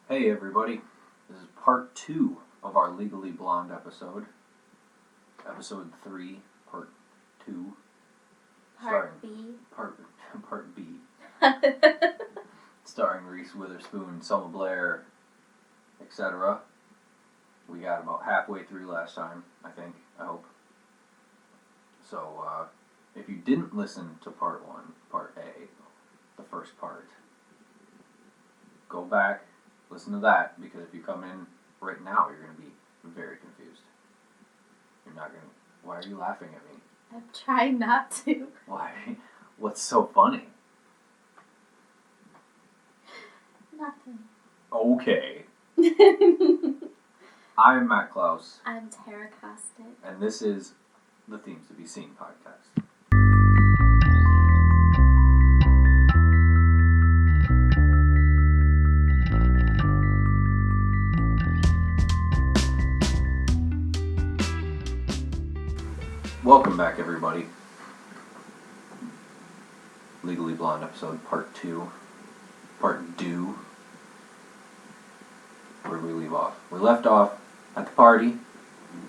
Hey everybody, this is part 2 of our Legally Blonde episode. Episode 3, part 2. Part B. Part B. Starring Reese Witherspoon, Selma Blair, etc. We got about halfway through last time, I hope. So, if you didn't listen to part 1, part A, the first part, go back. Listen to that, because if you come in right now, you're going to be very confused. You're not going to... Why are you laughing at me? I'm trying not to. Why? What's so funny? Nothing. Okay. I'm Matt Klaus. I'm Tara Caustic. And this is the Themes to Be Seen podcast. Welcome back, everybody. Legally Blonde episode part 2. Part due. Where did we leave off? We left off at the party.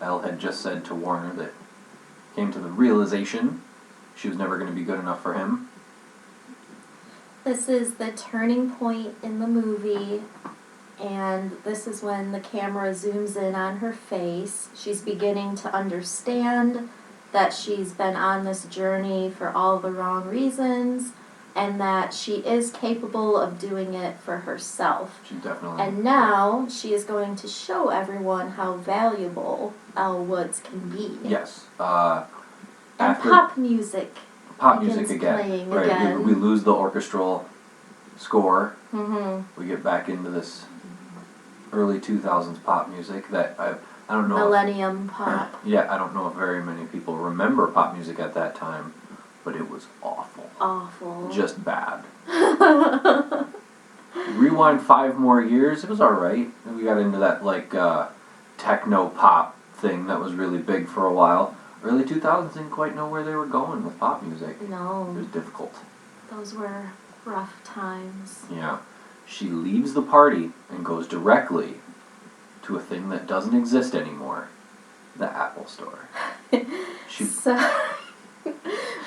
Elle had just said to Warner that came to the realization she was never going to be good enough for him. This is the turning point in the movie, and this is when the camera zooms in on her face. She's beginning to understand that she's been on this journey for all the wrong reasons, and that she is capable of doing it for herself. She definitely... And now she is going to show everyone how valuable Elle Woods can be. Yes. And pop music. Pop music again. Playing right. Again. We lose the orchestral score. Mm-hmm. We get back into this early 2000s pop music that I don't know. Millennium pop. Yeah, I don't know if very many people remember pop music at that time, but it was awful. Awful. Just bad. Rewind 5 more years, it was alright. We got into that techno pop thing that was really big for a while. Early 2000s didn't quite know where they were going with pop music. No. It was difficult. Those were rough times. Yeah. She leaves the party and goes directly to a thing that doesn't exist anymore. The Apple Store. So,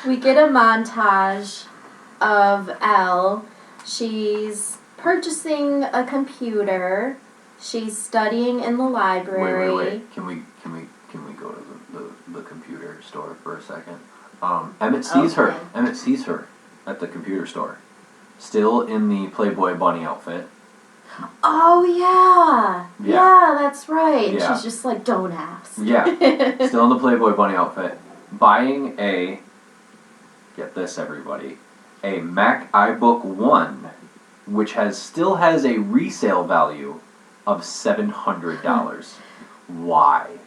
we get a montage of Elle. She's purchasing a computer. She's studying in the library. Wait. Can we go to the computer store for a second? Emmett sees her. Emmett sees her at the computer store. Still in the Playboy bunny outfit. Oh, yeah. Yeah, that's right. Yeah. She's just like, don't ask. Yeah. Still in the Playboy bunny outfit. Buying get this everybody, a Mac iBook 1, which still has a resale value of $700. Why?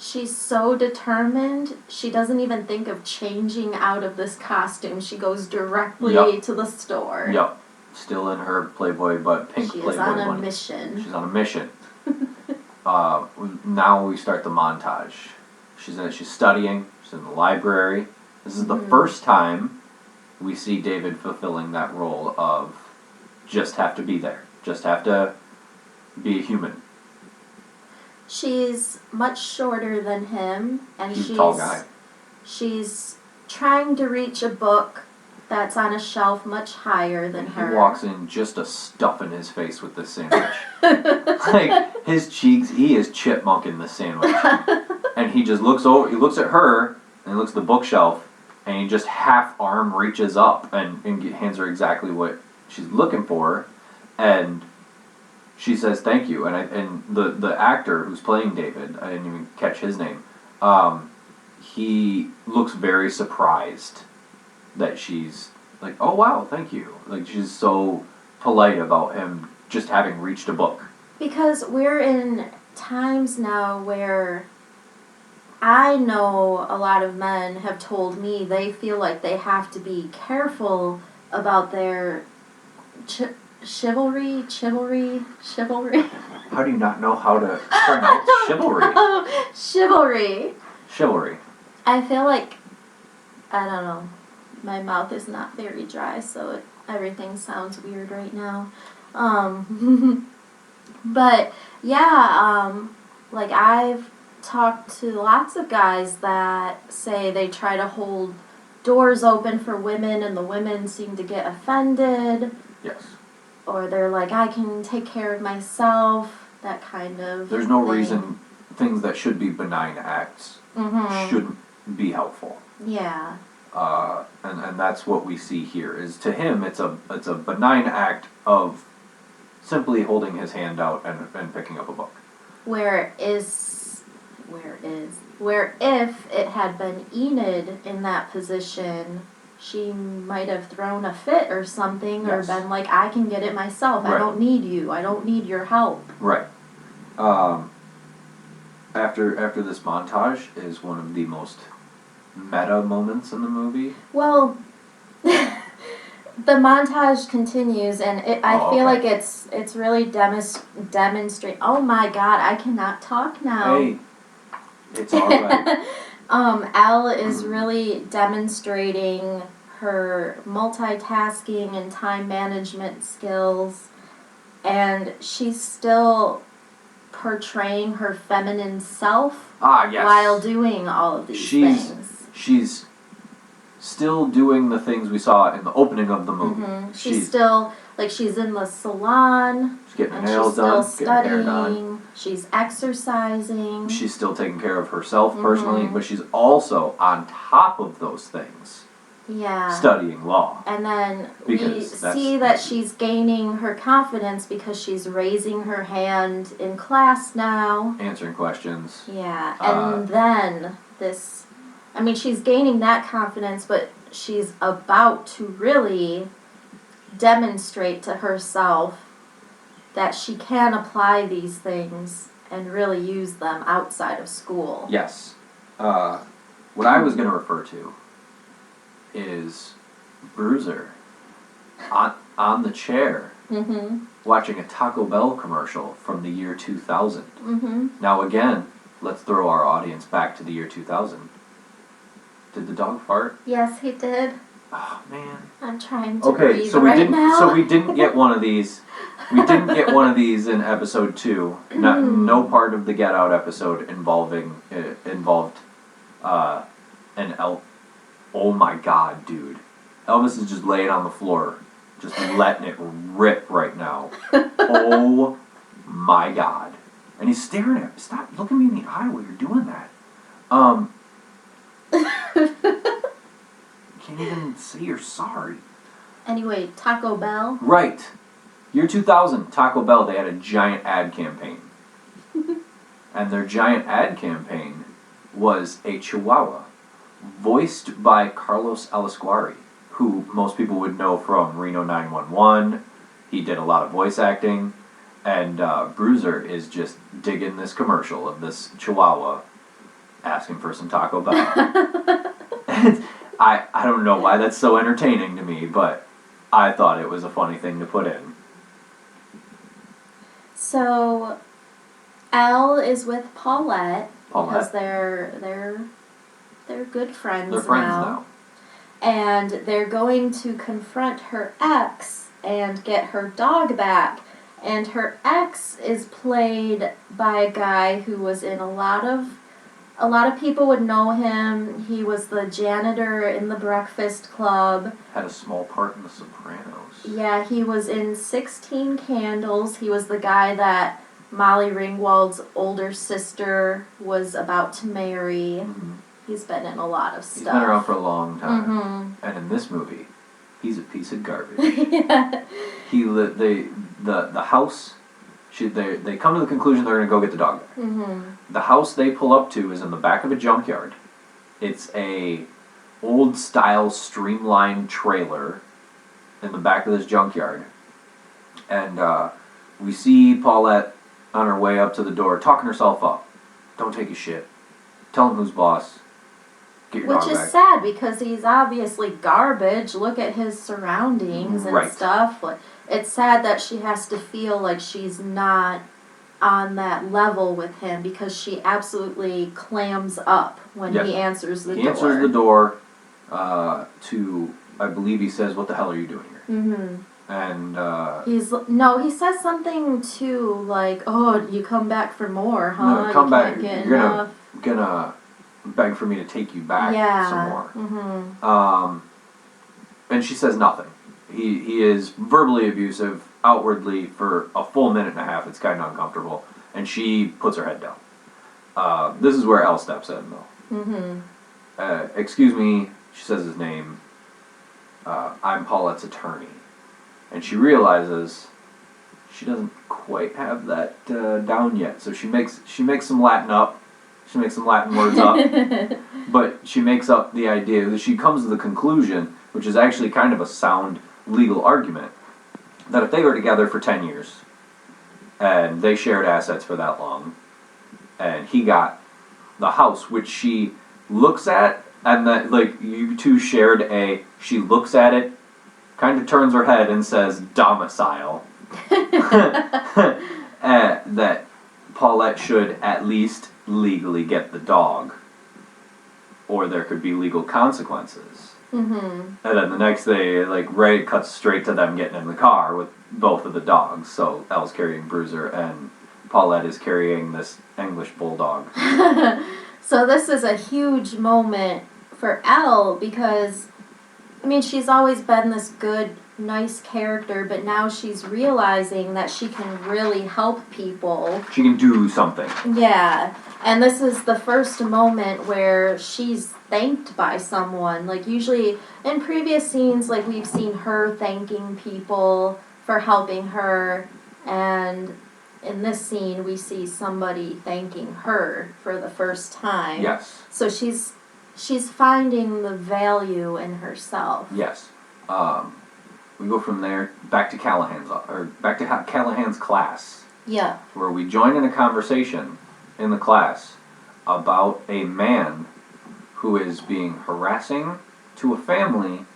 She's so determined, she doesn't even think of changing out of this costume. She goes directly to the store. Yep. Still in her Playboy, but pink Playboy bunny. She is on a mission. She's on a mission. Now we start the montage. She's studying. She's in the library. This is the first time we see David fulfilling that role of just have to be there. Just have to be a human. She's much shorter than him, and He's a tall guy. She's trying to reach a book that's on a shelf much higher than her. He walks in just a stuff in his face with this sandwich. Like, his cheeks, he is chipmunking the sandwich. And he just looks over, he looks at her, and he looks at the bookshelf, and he just half-arm reaches up and hands her exactly what she's looking for, and she says thank you. And the actor who's playing David, I didn't even catch his name, he looks very surprised that she's like, oh wow, thank you. Like, she's so polite about him just having reached a book. Because we're in times now where I know a lot of men have told me they feel like they have to be careful about their chivalry. How do you not know how to pronounce chivalry? Chivalry. I feel like, I don't know, my mouth is not very dry, so everything sounds weird right now. But yeah, like I've talked to lots of guys that say they try to hold doors open for women and the women seem to get offended. Yes. Or they're like, I can take care of myself, that kind of There's no thing. reason things that should be benign acts shouldn't be helpful. Yeah. And that's what we see here. Is to him, it's a benign act of simply holding his hand out and picking up a book. Where if it had been Enid in that position, she might have thrown a fit or something, or been like, I can get it myself. Right. I don't need you. I don't need your help. Right. After this montage is one of the most meta moments in the movie. Well, the montage continues, and I feel like it's really demonstrate. Oh my God, I cannot talk now. Hey, it's all right. Elle is really demonstrating her multitasking and time management skills, and she's still portraying her feminine self while doing all of these things. She's still doing the things we saw in the opening of the movie. She's still, like, she's in the salon. She's getting her nails done, getting her hair done. She's exercising. She's still taking care of herself personally, but she's also, on top of those things, studying law. And then we see that she's gaining her confidence because she's raising her hand in class now. Answering questions. Yeah, and then she's gaining that confidence, but she's about to really demonstrate to herself that she can apply these things and really use them outside of school. Yes. What I was going to refer to is Bruiser on the chair watching a Taco Bell commercial from the year 2000. Now again, let's throw our audience back to the year 2000. Did the dog fart? Yes, he did. Oh man. I'm trying to breathe now. So we didn't get one of these. We didn't get one of these in episode 2. No part of the Get Out episode involved an elf. Oh my God, dude! Elvis is just laying on the floor, just letting it rip right now. Oh my God! And he's staring at me. Stop looking me in the eye while you're doing that. Can't even say you're sorry. Anyway, Taco Bell. Right. Year 2000, Taco Bell, they had a giant ad campaign. And their giant ad campaign was a Chihuahua, voiced by Carlos Eliscuari, who most people would know from Reno 911. He did a lot of voice acting. And Bruiser is just digging this commercial of this Chihuahua asking for some Taco Bell. And I don't know why that's so entertaining to me, but I thought it was a funny thing to put in. So, Elle is with Paulette. Because they're good friends now. They're friends now. And they're going to confront her ex and get her dog back. And her ex is played by a guy who was in a lot of people would know him. He was the janitor in the Breakfast Club. Had a small part in The Sopranos. Yeah, he was in 16 Candles. He was the guy that Molly Ringwald's older sister was about to marry. He's been in a lot of stuff. He's been around for a long time. And in this movie, he's a piece of garbage. The house, they come to the conclusion they're going to go get the dog back. The house they pull up to is in the back of a junkyard. It's a old style streamlined trailer in the back of this junkyard. And we see Paulette on her way up to the door talking herself up. Don't take a shit. Tell him who's boss. Get your dog back. Which is sad because he's obviously garbage. Look at his surroundings and stuff. It's sad that she has to feel like she's not on that level with him because she absolutely clams up when he answers the door. He answers the door to, I believe he says, "What the hell are you doing here?" And he says something too like, "Oh, you come back for more, huh? no, come you back. Can't get You're enough." gonna beg for me to take you back some more. Mm-hmm. And she says nothing. He is verbally abusive outwardly for a full minute and a half. It's kind of uncomfortable, and she puts her head down. This is where Elle steps in, though. Mm-hmm. Excuse me, she says his name. I'm Paulette's attorney, and she realizes she doesn't quite have that down yet. So she makes some Latin up. She makes some Latin words up, but she makes up the idea that she comes to the conclusion, which is actually kind of a sound legal argument, that if they were together for 10 years and they shared assets for that long, and he got the house, which she looks at, and that, like, you two shared she looks at it, kind of turns her head and says domicile, that Paulette should at least legally get the dog, or there could be legal consequences. Mm-hmm. And then the next day, like, Ray cuts straight to them getting in the car with both of the dogs. So Elle's carrying Bruiser, and Paulette is carrying this English bulldog. So this is a huge moment for Elle because, I mean, she's always been this good, nice character, but now she's realizing that she can really help people. She can do something. Yeah, and this is the first moment where she's thanked by someone. Like, usually in previous scenes, like, we've seen her thanking people for helping her, and in this scene we see somebody thanking her for the first time. Yes. So she's finding the value in herself. Yes. We go from there back to Callahan's class. Yeah. Where we join in a conversation in the class about a man who is being harassing to a family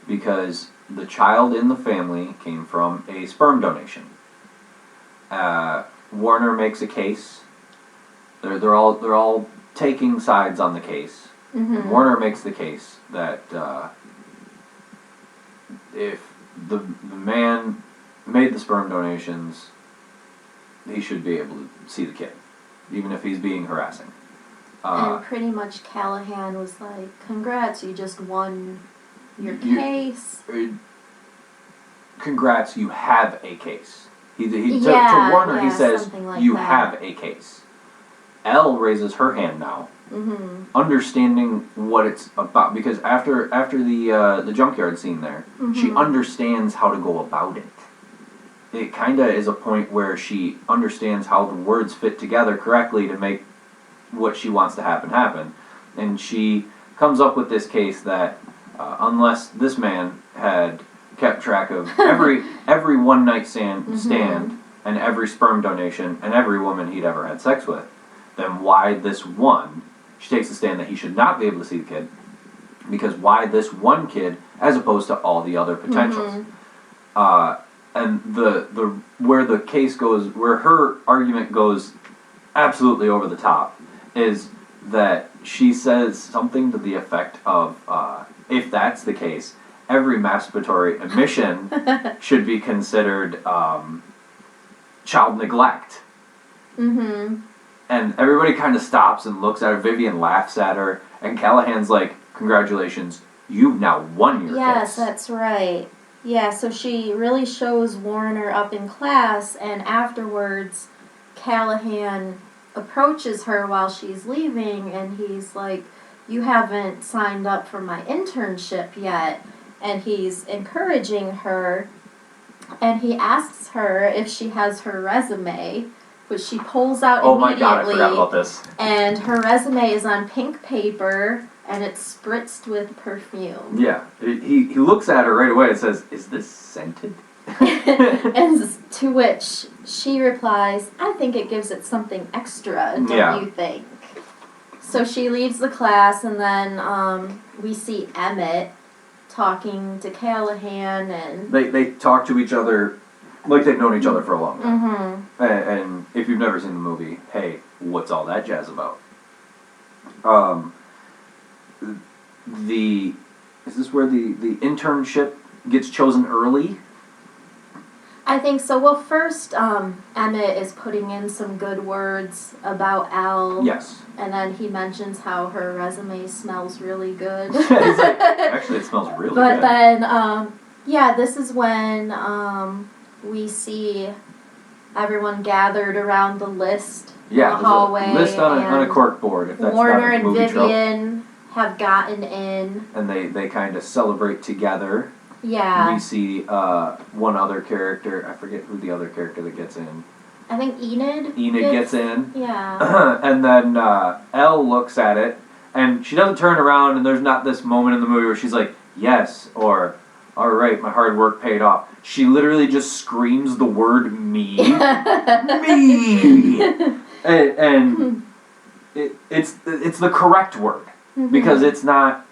because the child in the family came from a sperm donation. Warner makes a case. They're all taking sides on the case. Mm-hmm. And Warner makes the case that if the man made the sperm donations, he should be able to see the kid, even if he's being harassing. And pretty much Callahan was like, "Congrats, you just won your case." Congrats, you have a case. To Warner, he says, like you that. have a case. Elle raises her hand now, understanding what it's about, because after the junkyard scene there, she understands how to go about it. It kind of is a point where she understands how the words fit together correctly to make what she wants to happen. And she comes up with this case that unless this man had kept track of every one night stand and every sperm donation and every woman he'd ever had sex with, then why this one? She takes the stand that he should not be able to see the kid, because why this one kid as opposed to all the other potentials? And the where the case goes, where her argument goes absolutely over the top, is that she says something to the effect of, if that's the case, every masturbatory emission should be considered child neglect. Mm-hmm. And everybody kind of stops and looks at her. Vivian laughs at her, and Callahan's like, "Congratulations, you've now won your case." Yes, that's right. Yeah, so she really shows Warner up in class, and afterwards, Callahan approaches her while she's leaving, and he's like, "You haven't signed up for my internship yet." And he's encouraging her, and he asks her if she has her resume, which she pulls out immediately. Oh my god, I forgot about this. And her resume is on pink paper, and it's spritzed with perfume. Yeah, he looks at her right away and says, "Is this scented?" And to which she replies, "I think it gives it something extra, don't you think?" So she leaves the class, and then we see Emmett talking to Callahan, and they talk to each other like they've known each other for a long time. Mm-hmm. And if you've never seen the movie, hey, what's all that jazz about? Is this where the internship gets chosen early? I think so. Well, first, Emmett is putting in some good words about Elle. Yes. And then he mentions how her resume smells really good. He's like, actually, it smells really but good. Then, yeah, this is when we see everyone gathered around the list in the hallway. There's a list on a cork board, if that's Warner not a and movie Vivian trope. have gotten in. And they kind of celebrate together. Yeah. We see one other character, I forget who the other character that gets in. I think Enid. Enid gets in. Yeah. And then Elle looks at it, and she doesn't turn around, and there's not this moment in the movie where she's like, yes, or all right, my hard work paid off. She literally just screams the word me. Me! And it's the correct word. Mm-hmm. Because it's not,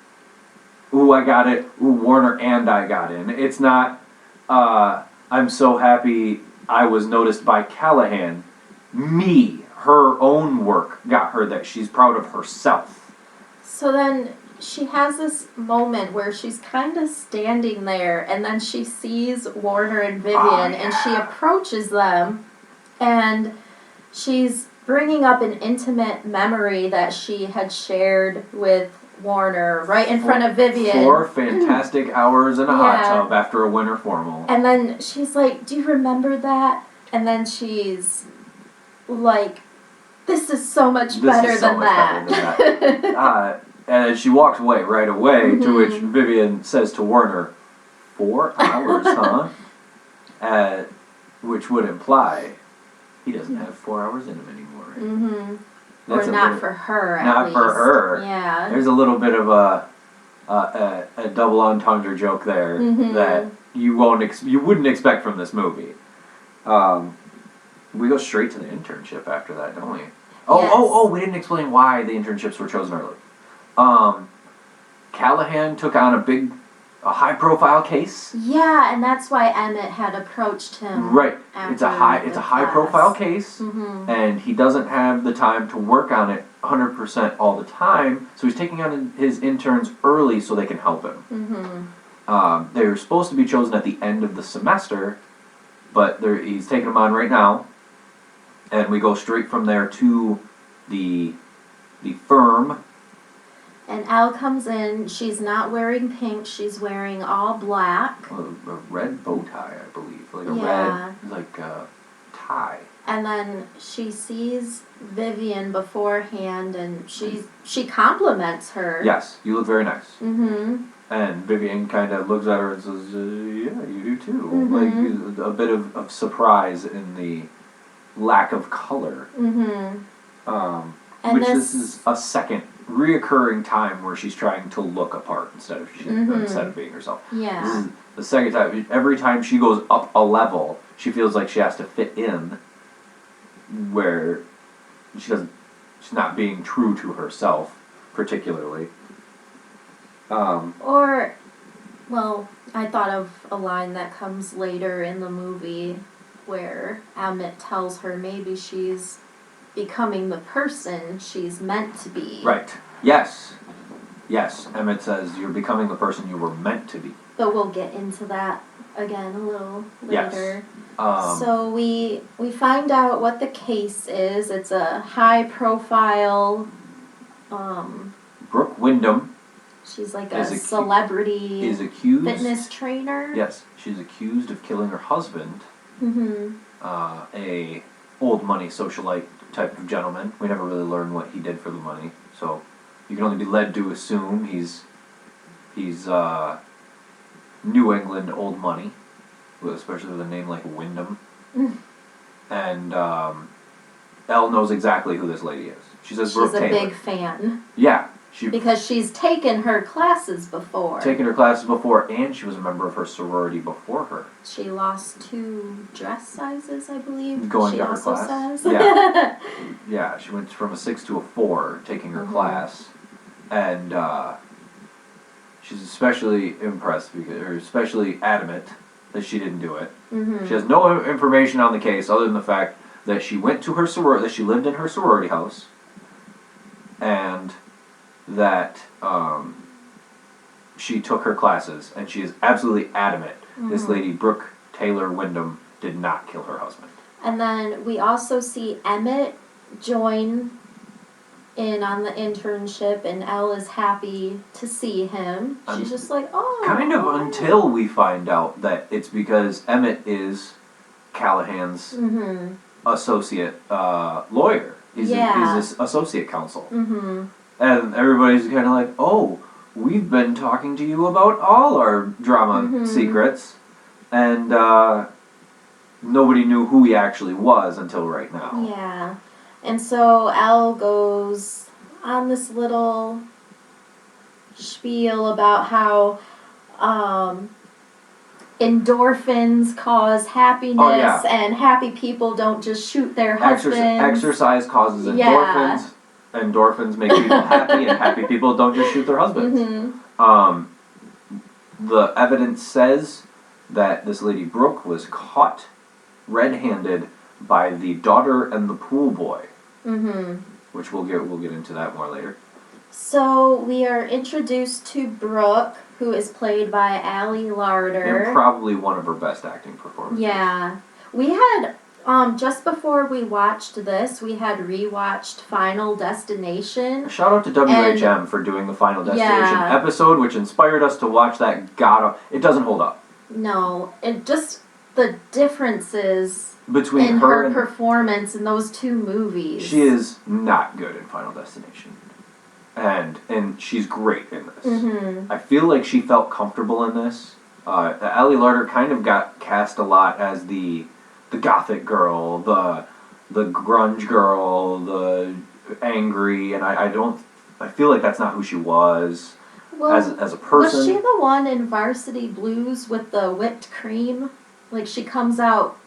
ooh, I got it, ooh, Warner and I got in. It's not, I'm so happy I was noticed by Callahan. Me, her own work got her that she's proud of herself. So then she has this moment where she's kind of standing there, and then she sees Warner and Vivian, and she approaches them, and she's bringing up an intimate memory that she had shared with Warner right in front of Vivian. 4 fantastic hours in a hot tub after a winter formal. And then she's like, do you remember that? And then she's like, this is so much better than that. And she walks away right away, to which Vivian says to Warner, 4 hours, huh? Which would imply he doesn't have 4 hours in him anymore. Mm-hmm. Or not for her, at least. Not for her. Yeah. There's a little bit of a double entendre joke there that you wouldn't expect from this movie. We go straight to the internship after that, don't we? Oh, we didn't explain why the internships were chosen early. Callahan took on a high-profile case. Yeah, and that's why Emmett had approached him. Right. It's a high-profile case, and he doesn't have the time to work on it 100% all the time, so he's taking on his interns early so they can help him. They were supposed to be chosen at the end of the semester, but he's taking them on right now, and we go straight from there to the firm. And Elle comes in. She's not wearing pink. She's wearing all black. A red bow tie, I believe. Like a red, tie. And then she sees Vivian beforehand, and she compliments her. Yes, you look very nice. Mm-hmm. And Vivian kind of looks at her and says, yeah, you do too. Like a bit of surprise in the lack of color. And this is a second reoccurring time where she's trying to look apart instead of being herself. Yeah. This is the second time. Every time she goes up a level, she feels like she has to fit in, where she's not being true to herself, particularly. I thought of a line that comes later in the movie where Emmett tells her maybe she's becoming the person she's meant to be. Right. Yes. Emmett says you're becoming the person you were meant to be. But we'll get into that again a little later. Yes. So we find out what the case is. It's a high-profile. Brooke Wyndham. She's like a celebrity. Is accused. Fitness trainer. Yes, she's accused of killing her husband. A old money socialite type of gentleman. We never really learn what he did for the money, so you can only be led to assume he's New England old money, especially with a name like Wyndham. And Elle knows exactly who this lady is. She says Brooke Taylor. She's a big fan. Yeah. Because she's taken her classes before. And she was a member of her sorority before her. She lost 2 dress sizes, I believe. Going to her class. Says. Yeah. Yeah, she went from a 6 to a 4 taking her class. And she's especially impressed, or especially adamant that she didn't do it. She has no information on the case other than the fact that she went to her sorority, that she lived in her sorority house, and that she took her classes, and she is absolutely adamant. This lady, Brooke Taylor Wyndham, did not kill her husband. And then we also see Emmett join in on the internship, and Elle is happy to see him. She's just like, oh. Kind of until we find out that it's because Emmett is Callahan's associate lawyer. He's his associate counsel. And everybody's kind of like, oh, we've been talking to you about all our drama secrets. And nobody knew who he actually was until right now. Yeah. And so Elle goes on this little spiel about how endorphins cause happiness, and happy people don't just shoot their husbands. Exercise causes endorphins. Endorphins make people happy, and happy people don't just shoot their husbands. The evidence says that this lady Brooke was caught red-handed by the daughter and the pool boy. Which we'll get into that more later. So we are introduced to Brooke, who is played by Allie Larder. And probably one of her best acting performances. Yeah. We had, just before we watched this, we had rewatched Final Destination. Shout out to WHM for doing the Final Destination episode, which inspired us to watch that. It doesn't hold up. No, it just, the differences between in her performance in those two movies. She is not good in Final Destination. And she's great in this. I feel like she felt comfortable in this. Allie Larder kind of got cast a lot as the gothic girl, the grunge girl, the angry, and I feel like that's not who she was as a person. Was she the one in Varsity Blues with the whipped cream? Like she comes out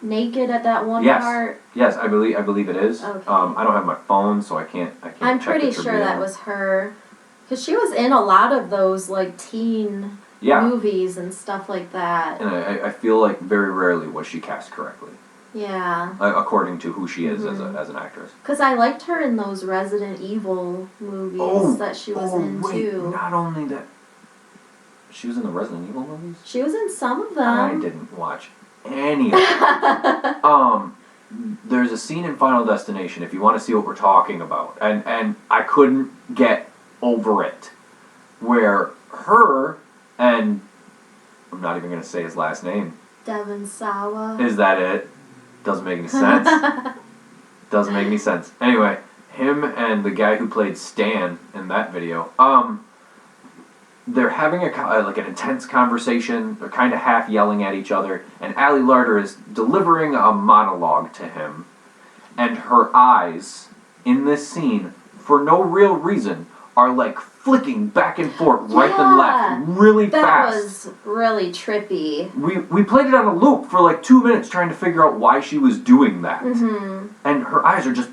naked at that one part? Yes, I believe it is. Okay. I don't have my phone, so I can't I'm check pretty sure that was her. Because she was in a lot of those, like, teen movies and stuff like that. And I feel like very rarely was she cast correctly. Yeah. According to who she is as an actress. Because I liked her in those Resident Evil movies that she was in, too. Not only that. She was in the Resident Evil movies? She was in some of them. I didn't watch any of them. There's a scene in Final Destination, if you want to see what we're talking about, and I couldn't get over it, where her and, I'm not even going to say his last name. Devon Sawa. Is that it? Doesn't make any sense. Doesn't make any sense. Anyway, him and the guy who played Stan in that video, they're having an intense conversation. They're kind of half yelling at each other, and Allie Larder is delivering a monologue to him, and her eyes in this scene, for no real reason, are like flicking back and forth, right and left, really fast. That was really trippy. We played it on a loop for like 2 minutes trying to figure out why she was doing that, and her eyes are just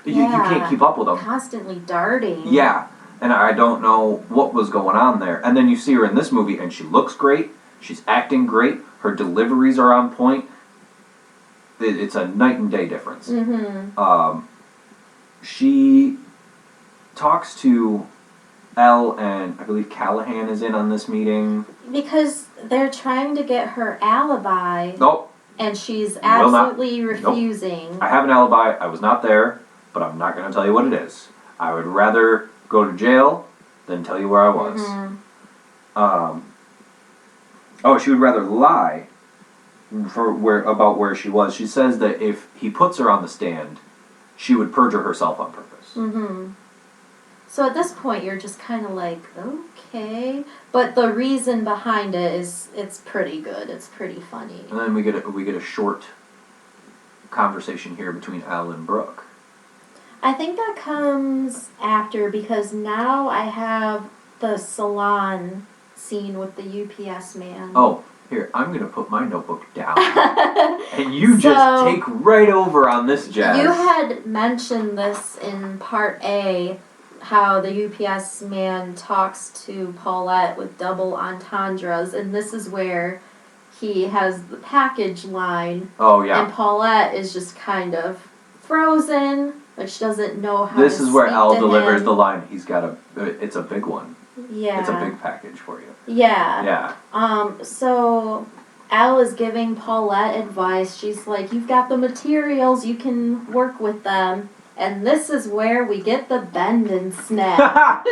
you can't keep up with them. Constantly darting. Yeah. And I don't know what was going on there. And then you see her in this movie, and she looks great. She's acting great. Her deliveries are on point. It's a night and day difference. She talks to Elle, and I believe Callahan is in on this meeting. Because they're trying to get her alibi. Nope. And she's absolutely refusing. Nope. I have an alibi. I was not there, but I'm not going to tell you what it is. I would rather go to jail than tell you where I was. She would rather lie about where she was. She says that if he puts her on the stand, she would perjure herself on purpose. So at this point, you're just kind of like, okay. But the reason behind it is, it's pretty good. It's pretty funny. And then we get a short conversation here between Elle and Brooke. I think that comes after, because now I have the salon scene with the UPS man. Oh, here, I'm going to put my notebook down. And you just take right over on this, Jazz. You had mentioned this in part A, how the UPS man talks to Paulette with double entendres, and this is where he has the package line. Oh, yeah. And Paulette is just kind of frozen, which doesn't know how This to is where speak Elle to delivers him. the line. It's a big one. Yeah. It's a big package for you. Yeah. Yeah. So Al is giving Paulette advice. She's like, you've got the materials, you can work with them. And this is where we get the bend and snap.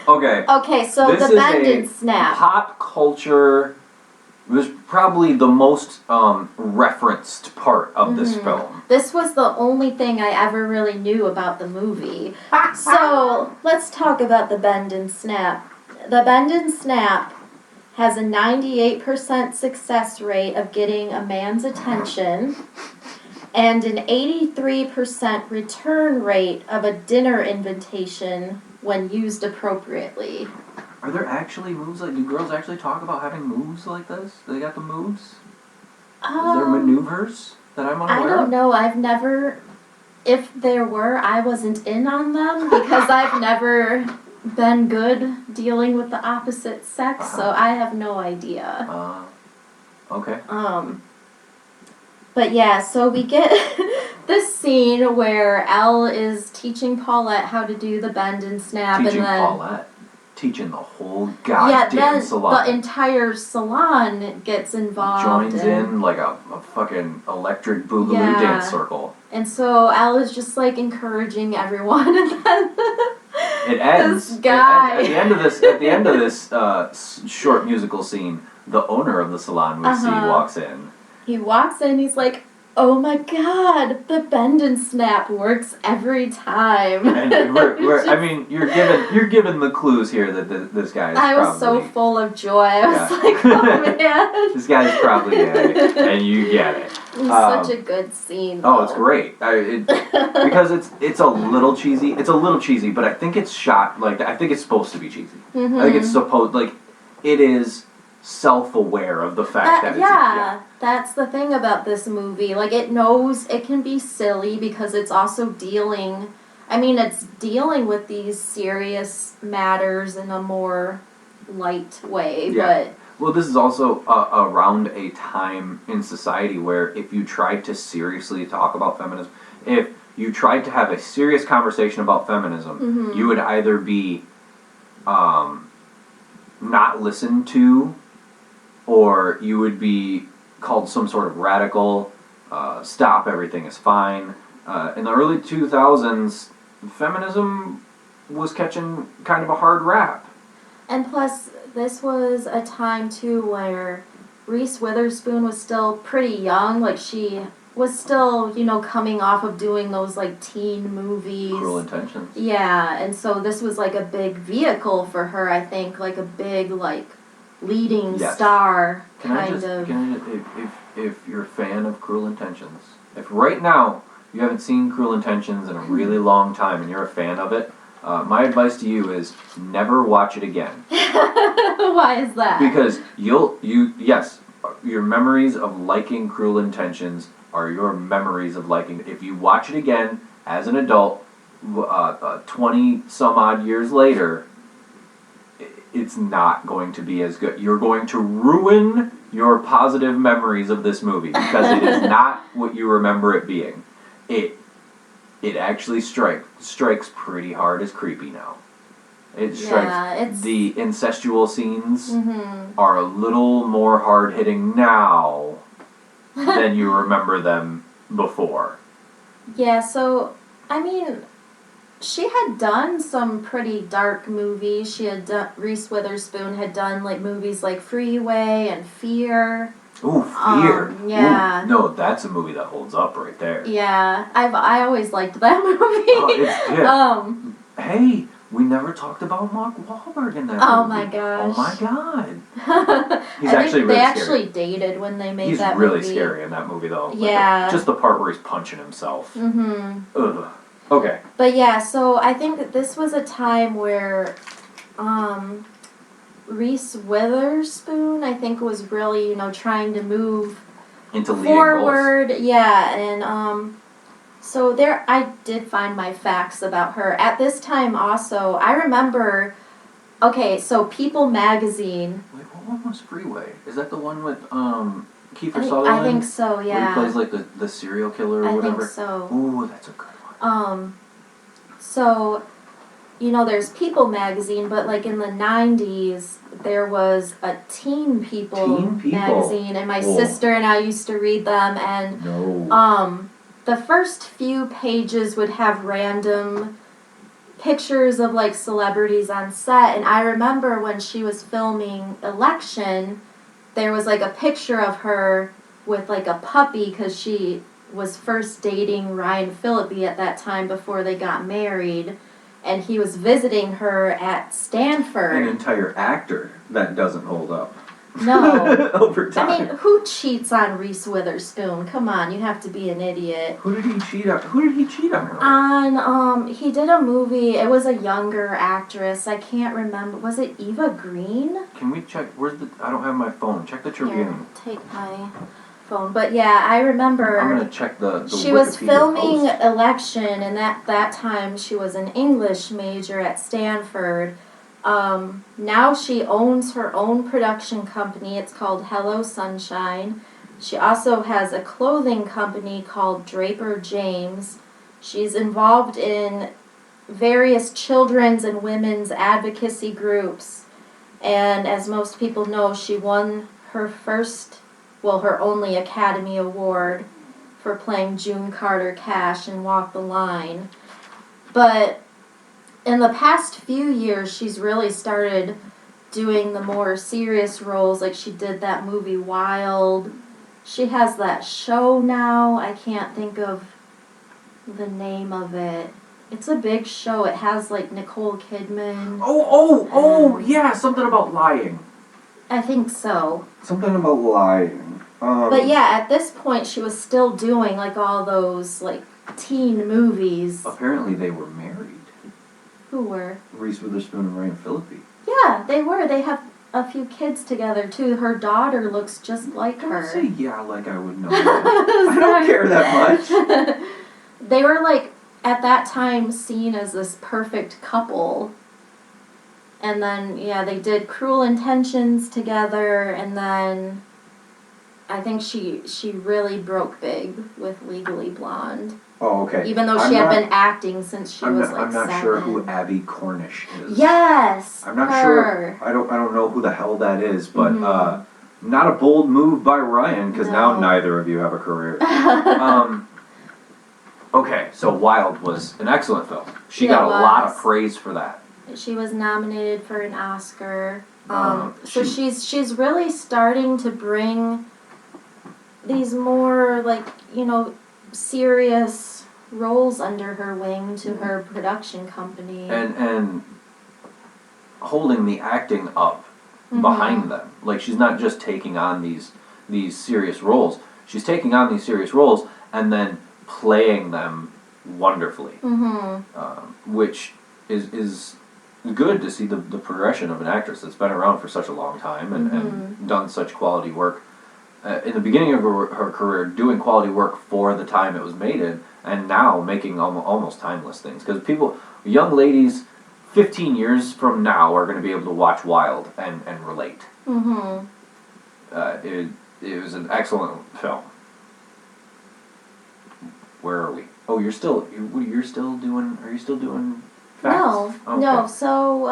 Okay. Okay, so This the is bend a and snap. pop culture was probably the most referenced part of this film. This was the only thing I ever really knew about the movie. So let's talk about the bend and snap. The bend and snap has a 98% success rate of getting a man's attention and an 83% return rate of a dinner invitation when used appropriately. Are there actually moves like, do girls actually talk about having moves like this? They got the moves? Is there maneuvers that I'm unaware of? I don't know. I've never, if there were, I wasn't in on them because I've never been good dealing with the opposite sex, so I have no idea. Okay. But yeah, so we get this scene where Elle is teaching Paulette how to do the bend and snap, Teaching and then Paulette. Teaching the whole goddamn salon. The entire salon gets involved. Joins in like a fucking electric boogaloo dance circle. And so Elle is just like encouraging everyone, and then it ends. This guy. At the end of this short musical scene, the owner of the salon we see walks in. He walks in, he's like, oh my god, the bend and snap works every time. And I mean, you're given the clues here that this guy is I was so full of joy. I was like, oh man. This guy's probably gay, and you get it. It was such a good scene. Oh, it's great. Because it's a little cheesy. It's a little cheesy, but I think it's shot like I think it's supposed to be cheesy. I think it's supposed it is self-aware of the fact that it's that's the thing about this movie. Like, it knows it can be silly because it's also dealing with these serious matters in a more light way. But well, this is also around a time in society where if you tried to seriously talk about feminism, if you tried to have a serious conversation about feminism, you would either be not listened to, or you would be called some sort of radical, stop, everything is fine. In the early 2000s, feminism was catching kind of a hard rap. And plus, this was a time, too, where Reese Witherspoon was still pretty young. Like, she was still, coming off of doing those, like, teen movies. Cruel Intentions. Yeah, and so this was, like, a big vehicle for her, I think. Like, a big, like, leading star if you're a fan of Cruel Intentions, if right now you haven't seen Cruel Intentions in a really long time and you're a fan of it, my advice to you is never watch it again. Why is that? Because your memories of liking Cruel Intentions are your memories of liking it. If you watch it again as an adult, 20 some odd years later, it's not going to be as good. You're going to ruin your positive memories of this movie because it is not what you remember it being. It actually strikes pretty hard as creepy now. It strikes the incestual scenes are a little more hard hitting now than you remember them before. Yeah, so I mean, she had done some pretty dark movies. Reese Witherspoon had done like movies like Freeway and Fear. Ooh, Fear. Yeah. Ooh, no, that's a movie that holds up right there. Yeah, I always liked that movie. Oh, hey, we never talked about Mark Wahlberg in that movie. Oh my gosh. Oh my god. He's actually really scary. They actually dated when they made that movie. He's really scary in that movie though. Yeah. Like just the part where he's punching himself. Ugh. Okay. But yeah, so I think that this was a time where Reese Witherspoon, I think, was really, trying to move into leading forward. roles. Yeah, and so I did find my facts about her. At this time also, I remember, so People magazine. Wait, what one was Freeway? Is that the one with Kiefer Sutherland? I think so, yeah. Where he plays like the serial killer or whatever? I think so. Ooh, that's a good one. So you know, there's People magazine, but like in the 90s, there was a Teen People, magazine, and my sister and I used to read them, and the first few pages would have random pictures of like celebrities on set, and I remember when she was filming Election, there was like a picture of her with like a puppy because she was first dating Ryan Phillippe at that time before they got married, and he was visiting her at Stanford. An entire actor that doesn't hold up. No. Over time. I mean, who cheats on Reese Witherspoon? Come on, you have to be an idiot. Who did he cheat on? Who did he cheat on her? He did a movie. It was a younger actress. I can't remember. Was it Eva Green? Can we check? I don't have my phone. Check the Tribune. Here, take my phone. But yeah, I remember. I'm gonna check the she Wikipedia was filming post. Election, and at that time she was an English major at Stanford. Now she owns her own production company. It's called Hello Sunshine. She also has a clothing company called Draper James. She's involved in various children's and women's advocacy groups. And as most people know, she won her her only Academy Award for playing June Carter Cash in Walk the Line. But in the past few years, she's really started doing the more serious roles. Like she did that movie Wild. She has that show now. I can't think of the name of it. It's a big show. It has like Nicole Kidman. Yeah, something about lying. I think so. Something about lying. But yeah, at this point, she was still doing like all those like teen movies. Apparently, they were married. Who were? Reese Witherspoon and Ryan Phillippe. Yeah, they were. They have a few kids together too. Her daughter looks just like her. Don't say yeah like I would know that. I don't care that much. They were like at that time seen as this perfect couple. And then yeah, they did Cruel Intentions together, and then I think she really broke big with Legally Blonde. Oh, okay. Even though she had been acting since she was like 7. I'm not sure who Abby Cornish is. Yes, I'm not sure. I don't know who the hell that is, but not a bold move by Ryan, because now neither of you have a career. Okay, so Wild was an excellent film. She got a lot of praise for that. She was nominated for an Oscar. So she's really starting to bring these more like, you know, serious roles under her wing to her production company. And holding the acting up behind them. Like she's not just taking on these serious roles. She's taking on these serious roles and then playing them wonderfully. Which is good to see the progression of an actress that's been around for such a long time and done such quality work. In the beginning of her career, doing quality work for the time it was made in, and now making almost timeless things. Because young ladies, 15 years from now are going to be able to watch Wild and relate. It was an excellent film. Where are we? Oh, you're still doing? Are you still doing facts? No, okay. no. So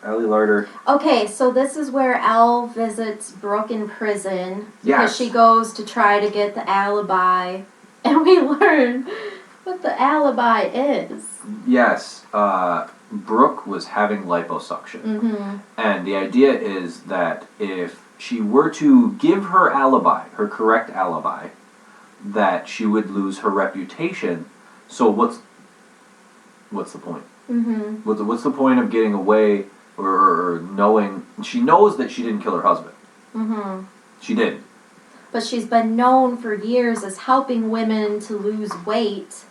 Ellie Larder. Okay, so this is where Elle visits Brooke in prison. Yes. Because she goes to try to get the alibi, and we learn what the alibi is. Yes, Brooke was having liposuction. And the idea is that if she were to give her alibi, her correct alibi, that she would lose her reputation. So what's the point? What's the point of getting away or knowing? She knows that she didn't kill her husband. She did. But she's been known for years as helping women to lose weight,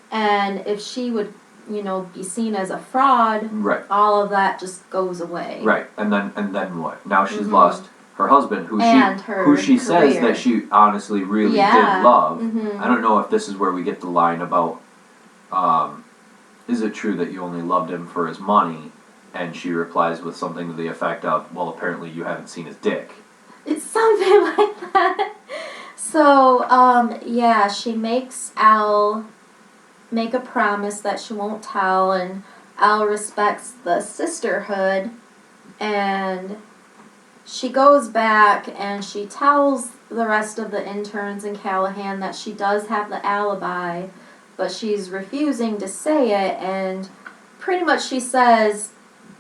and if she would, you know, be seen as a fraud, right, all of that just goes away. Right, and then what? Now she's lost her husband, who she career. says that she honestly really did love. I don't know if this is where we get the line about, is it true that you only loved him for his money? And she replies with something to the effect of, well, apparently you haven't seen his dick. It's something like that. So, yeah, she makes Elle make a promise that she won't tell, and Elle respects the sisterhood, and she goes back and she tells the rest of the interns in Callahan that she does have the alibi, but she's refusing to say it, and pretty much she says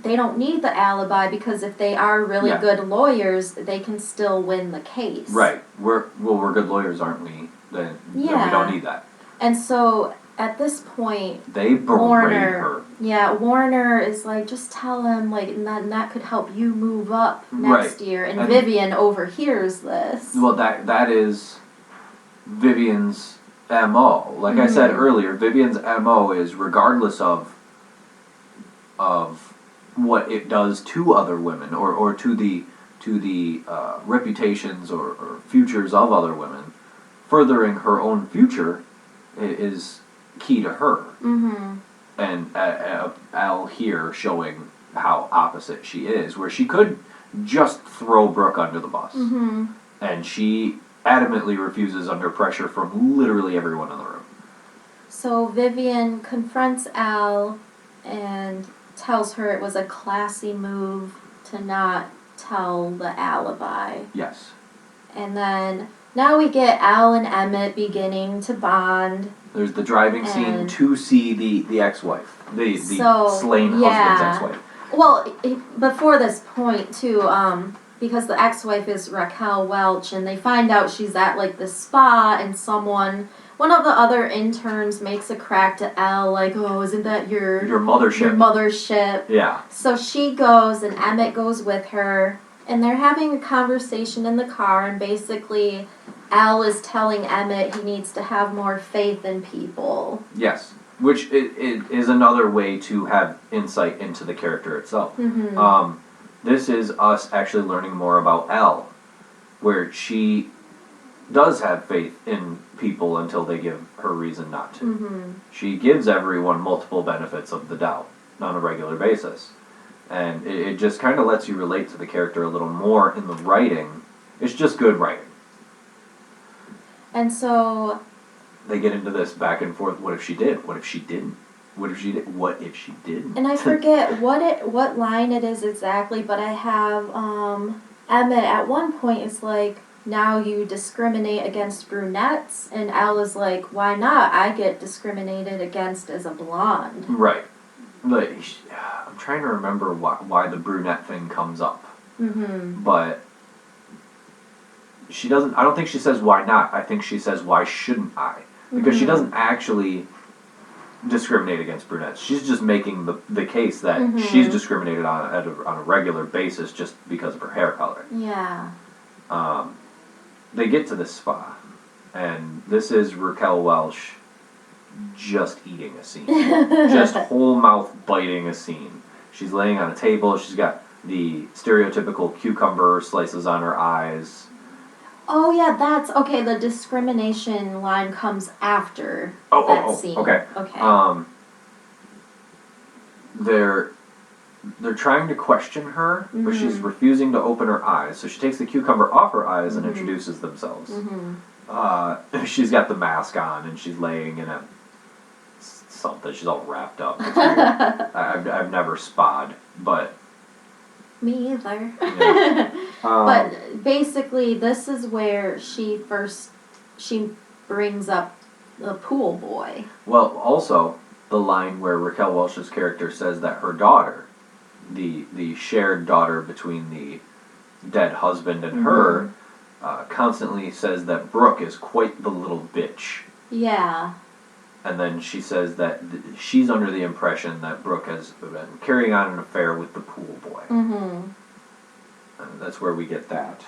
they don't need the alibi because if they are really good lawyers, they can still win the case. Right. We're good lawyers, aren't we? Then we don't need that. And so at this point, they berate her. Yeah, Warner is like, just tell him, like, and that could help you move up next year. And Vivian overhears this. Well, that is Vivian's MO. Like I said earlier, Vivian's MO is regardless of what it does to other women or to the reputations or futures of other women, furthering her own future is key to her. Mm-hmm. And Al here showing how opposite she is, where she could just throw Brooke under the bus. Mm-hmm. And she adamantly refuses under pressure from literally everyone in the room. So Vivian confronts Al and tells her it was a classy move to not tell the alibi. Yes. And then now we get Al and Emmett beginning to bond. There's the driving scene to see the ex-wife, the slain husband's ex-wife. Well, before this point too, because the ex-wife is Raquel Welch, and they find out she's at like the spa, and one of the other interns makes a crack to Elle, like, oh, isn't that your mothership? Your mothership. Yeah. So she goes, and Emmett goes with her, and they're having a conversation in the car, and basically Al is telling Emmett he needs to have more faith in people. Yes, which it is another way to have insight into the character itself. Mm-hmm. This is us actually learning more about Elle, where she does have faith in people until they give her reason not to. Mm-hmm. She gives everyone multiple benefits of the doubt on a regular basis. And it just kind of lets you relate to the character a little more in the writing. It's just good writing. And so they get into this back and forth. What if she did? What if she didn't? What if she did? What if she didn't? And I forget what line it is exactly, but I have Emmett at one point is like, now you discriminate against brunettes, and Al is like, why not? I get discriminated against as a blonde. Right. Like, I'm trying to remember why the brunette thing comes up. Mm-hmm. But she doesn't. I don't think she says why not. I think she says why shouldn't I? Because she doesn't actually discriminate against brunettes. She's just making the case that she's discriminated on a regular basis just because of her hair color. Yeah. They get to the spa, and this is Raquel Welch just eating a scene. Just whole mouth biting a scene. She's laying on a table. She's got the stereotypical cucumber slices on her eyes. Oh yeah, that's okay. The discrimination line comes after that scene. Okay. They're trying to question her, but she's refusing to open her eyes. So she takes the cucumber off her eyes and introduces themselves. She's got the mask on, and she's laying in a something. She's all wrapped up. It's weird. I've never spa'd, but me either. Yeah. But basically, this is where she brings up the pool boy. Well, also the line where Raquel Welch's character says that her daughter, the shared daughter between the dead husband and her, constantly says that Brooke is quite the little bitch. Yeah. And then she says that she's under the impression that Brooke has been carrying on an affair with the pool boy. Mm-hmm. And that's where we get that.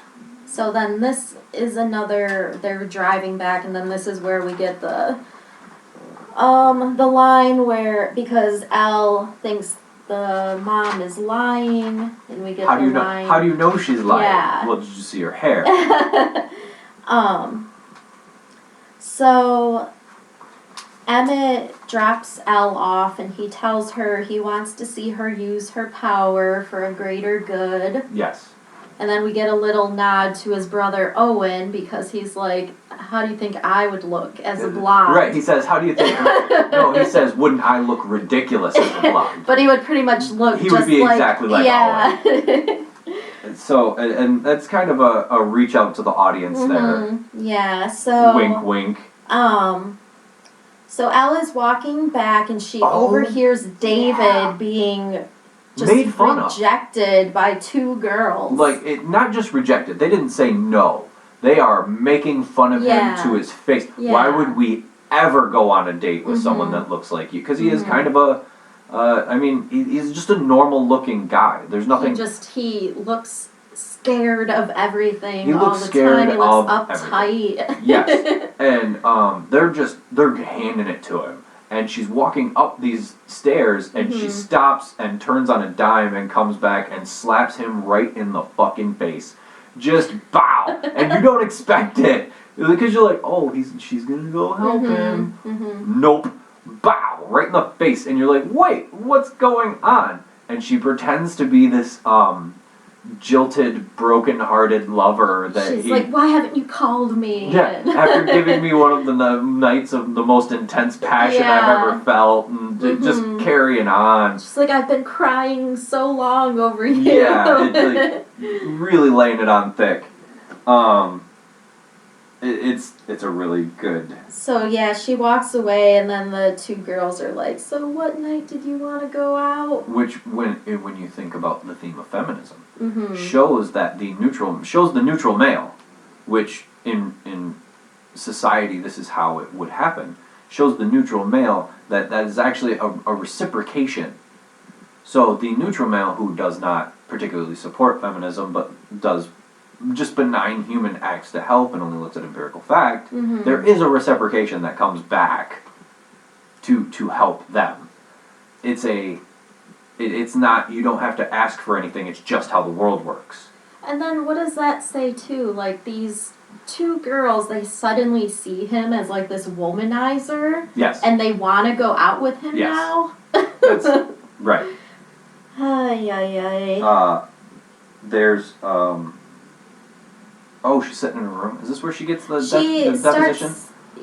So then this is they're driving back, and then this is where we get the line where, because Al thinks the mom is lying, and we get line. How do you know she's lying? Yeah. Well, did you see her hair? So Emmett drops Elle off, and he tells her he wants to see her use her power for a greater good. Yes. And then we get a little nod to his brother Owen because he's like, how do you think I would look as a blonde? Right, he says, how do you think... no, he says, wouldn't I look ridiculous as a blonde? But he would pretty much look he just would be like... exactly like Owen. So, and that's kind of a reach out to the audience there. Yeah, so... Wink, wink. So Ella's walking back and she overhears David being... just made fun rejected by two girls. Like, not just rejected. They didn't say no. They are making fun of him to his face. Yeah. Why would we ever go on a date with someone that looks like you? Because he is kind of a... he's just a normal-looking guy. There's nothing... He looks scared of everything he all looks the scared time. He looks of uptight. everything. Yes. And they're handing it to him. And she's walking up these stairs, and she stops and turns on a dime and comes back and slaps him right in the fucking face. Just bow! And you don't expect it. Because you're like, oh, she's gonna go help him. Nope. Bow! Right in the face. And you're like, wait, what's going on? And she pretends to be this, jilted, broken-hearted lover that She's like, why haven't you called me? Yeah, after giving me one of the nights of the most intense passion I've ever felt, and just carrying on. She's like, I've been crying so long over you. Yeah, it's like really laying it on thick. It's a really good... So yeah, she walks away, and then the two girls are like, so what night did you want to go out? Which, when you think about the theme of feminism, shows the neutral male, which in society this is how it would happen, shows the neutral male that is actually a reciprocation. So the neutral male who does not particularly support feminism, but does just benign human acts to help and only looks at empirical fact, there is a reciprocation that comes back to help them. It's not, you don't have to ask for anything, it's just how the world works. And then what does that say too? Like these two girls, they suddenly see him as like this womanizer. Yes. And they want to go out with him now. That's right. Ay, ay, ay. There's, she's sitting in a room. Is this where she gets the deposition?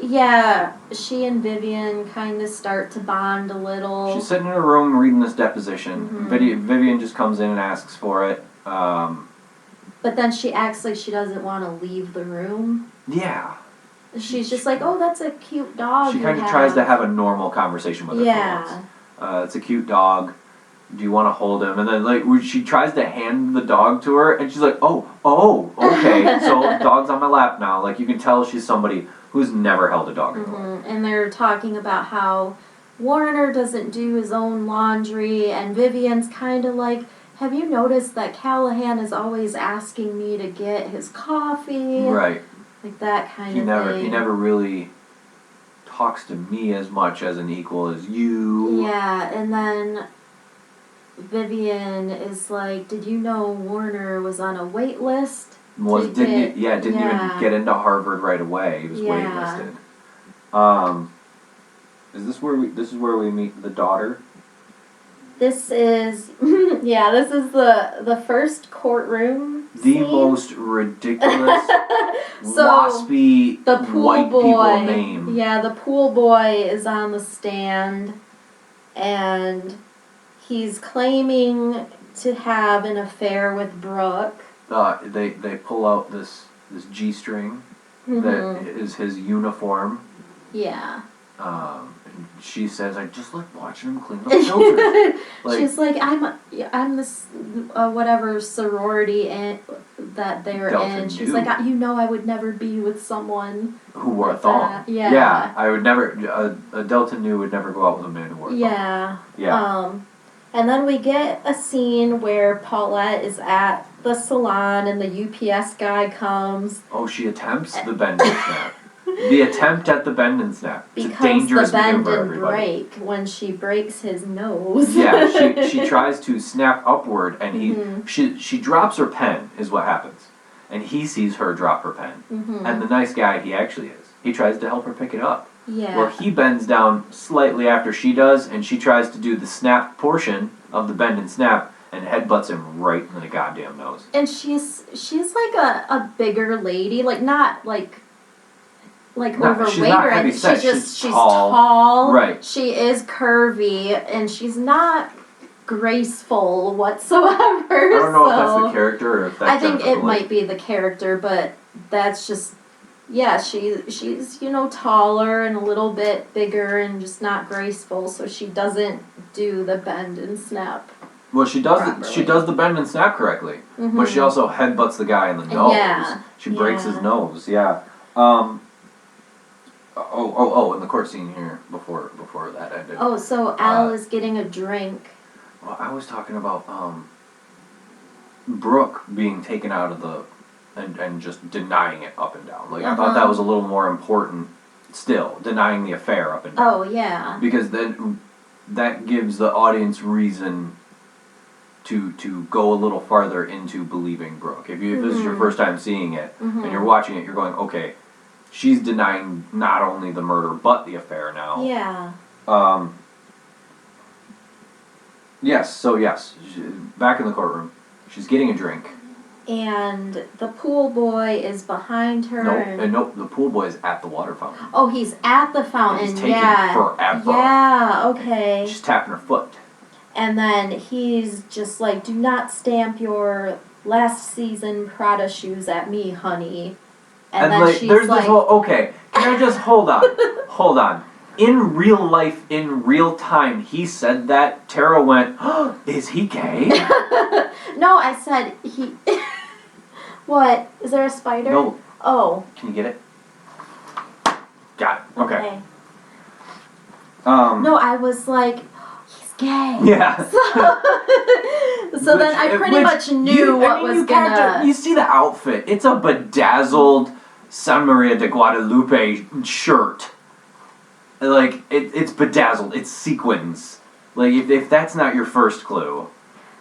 Yeah, she and Vivian kind of start to bond a little. She's sitting in a room reading this deposition. Vivian just comes in and asks for it. But then she acts like she doesn't want to leave the room. Yeah. She's just like, oh, that's a cute dog. She kind of tries to have a normal conversation with her Yeah. for once. It's a cute dog. Do you want to hold him? And then, she tries to hand the dog to her, and she's like, oh, okay. So, dog's on my lap now. Like, you can tell she's somebody who's never held a dog before. And they're talking about how Warner doesn't do his own laundry, and Vivian's kind of like, have you noticed that Callahan is always asking me to get his coffee? Right. Like that kind of thing. He never really talks to me as much as an equal as you. Yeah, and then Vivian is like, did you know Warner was on a wait list? Didn't even get into Harvard right away. He was waitlisted. Is this where we meet the daughter? This is the first courtroom The most ridiculous, waspy, the pool white boy, people name. Yeah, the pool boy is on the stand, and he's claiming to have an affair with Brooke. They pull out this G-string that is his uniform. Yeah. And she says, I just like watching him clean the filters. She's like, I'm this whatever sorority that they're in. She's like, I would never be with someone who wore a thong. Yeah, I would never. A Delta Nu would never go out with a man who wore a thong. Yeah. And then we get a scene where Paulette is at the salon and the UPS guy comes. Oh, she attempts the bend and snap. The attempt at the bend and snap. It's a dangerous the bend maneuver, and everybody. break when she breaks his nose. Yeah, she tries to snap upward, and she drops her pen, is what happens. And he sees her drop her pen. And the nice guy he actually is, he tries to help her pick it up. Yeah. Where he bends down slightly after she does, and she tries to do the snap portion of the bend and snap, and headbutts him right in the goddamn nose. And she's like a bigger lady, like not like overweight she's not or heavy anything. set, She's tall. Right. She is curvy, and she's not graceful whatsoever. I don't know if that's the character or if that's I think Jennifer it might be the character, but that's just she's taller and a little bit bigger and just not graceful, so she doesn't do the bend and snap. Well, she does properly. she does the bend and snap correctly, but she also headbutts the guy in the nose. Yeah. She breaks his nose. Yeah. And the court scene here before that ended. Oh, so Al is getting a drink. Well, I was talking about Brooke being taken out of the and just denying it up and down. Like I thought that was a little more important still, denying the affair up and down. Oh yeah. Because then that gives the audience reason to go a little farther into believing Brooke. If this is your first time seeing it and you're watching it, you're going, okay, she's denying not only the murder but the affair now. Yeah. Yes, back in the courtroom. She's getting a drink. And the pool boy is behind her. Nope, the pool boy is at the water fountain. Oh, he's at the fountain. He's taking forever. Yeah, okay. She's tapping her foot. And then he's just like, do not stamp your last season Prada shoes at me, honey. And then she's there's like, this whole, okay, can I just, hold on. In real life, in real time, he said that. Tara went, oh, is he gay? No, I said he... What? Is there a spider? No. Oh. Can you get it? Got it. Okay. No, I was like, he's gay. Yeah. So then I pretty much knew what was gonna... You see the outfit. It's a bedazzled San Maria de Guadalupe shirt. Like, it's bedazzled. It's sequins. Like, if that's not your first clue.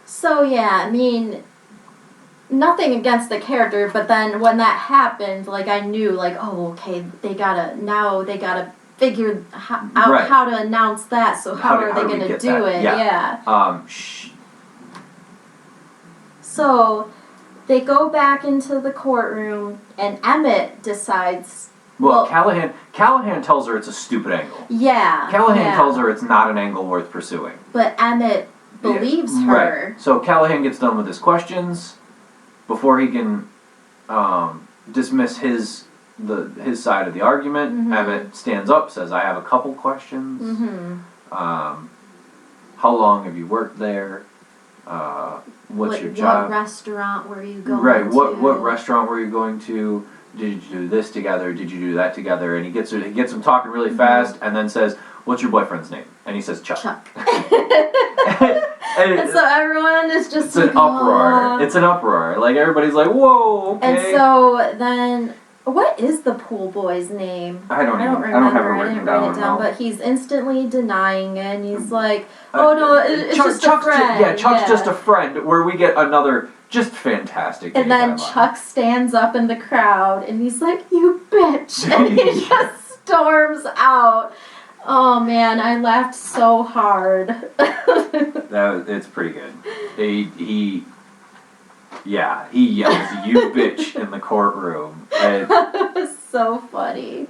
So, yeah, I mean, nothing against the character, but then when that happened, like, I knew, like, oh, okay, they gotta figure out how to announce that, so how are they gonna do it? Yeah. So, they go back into the courtroom, and Emmett decides... Well, Callahan tells her it's a stupid angle. Yeah. Callahan tells her it's not an angle worth pursuing. But Emmett believes her. Right. So Callahan gets done with his questions before he can dismiss his side of the argument. Emmett stands up, says, "I have a couple questions. How long have you worked there? What's your job? What restaurant were you going to? Right. What restaurant were you going to? Did you do this together? Did you do that together?" And he gets him talking really fast, and then says, "What's your boyfriend's name?" And he says, "Chuck." and so everyone is just an uproar. It's an uproar. Like, everybody's like, "Whoa, okay." And so then, what is the pool boy's name? I don't have it written down. But he's instantly denying it, and he's like, "Oh no, it's just a friend." Chuck's just a friend. Where we get another just fantastic. And then Chuck stands up in the crowd, and he's like, "You bitch!" And he just storms out. Oh man, I laughed so hard. It's pretty good. He yells, "You bitch!" in the courtroom. So funny.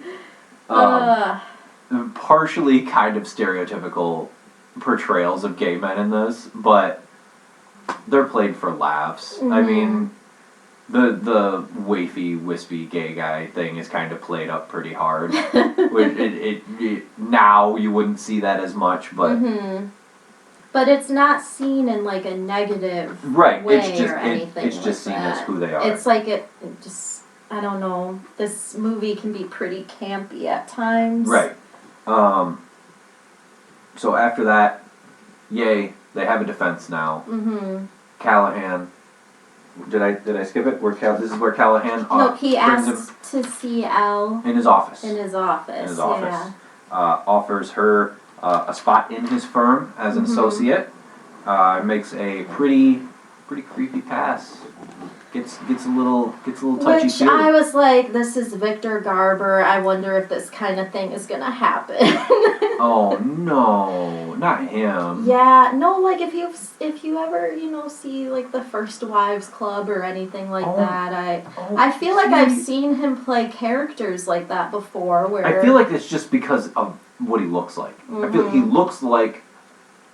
Partially kind of stereotypical portrayals of gay men in this, but they're played for laughs. I mean, the wafy, wispy gay guy thing is kind of played up pretty hard. Now you wouldn't see that as much, but but it's not seen in like a negative way or anything. It's just seen as who they are. It's like it just, I don't know. This movie can be pretty campy at times. Right. So after that, yay, they have a defense now. Callahan. Did I skip it? This is where Callahan. No, he asked to see Al in his office. Yeah. Offers her a spot in his firm as an associate. Makes a pretty creepy pass. gets a little touchy Which feely. I was like, this is Victor Garber. I wonder if this kind of thing is gonna happen. Oh no, not him. Yeah, no, like if you ever see like the First Wives Club or anything like that, I feel like I've seen him play characters like that before. Where I feel like it's just because of what he looks like. I feel he looks like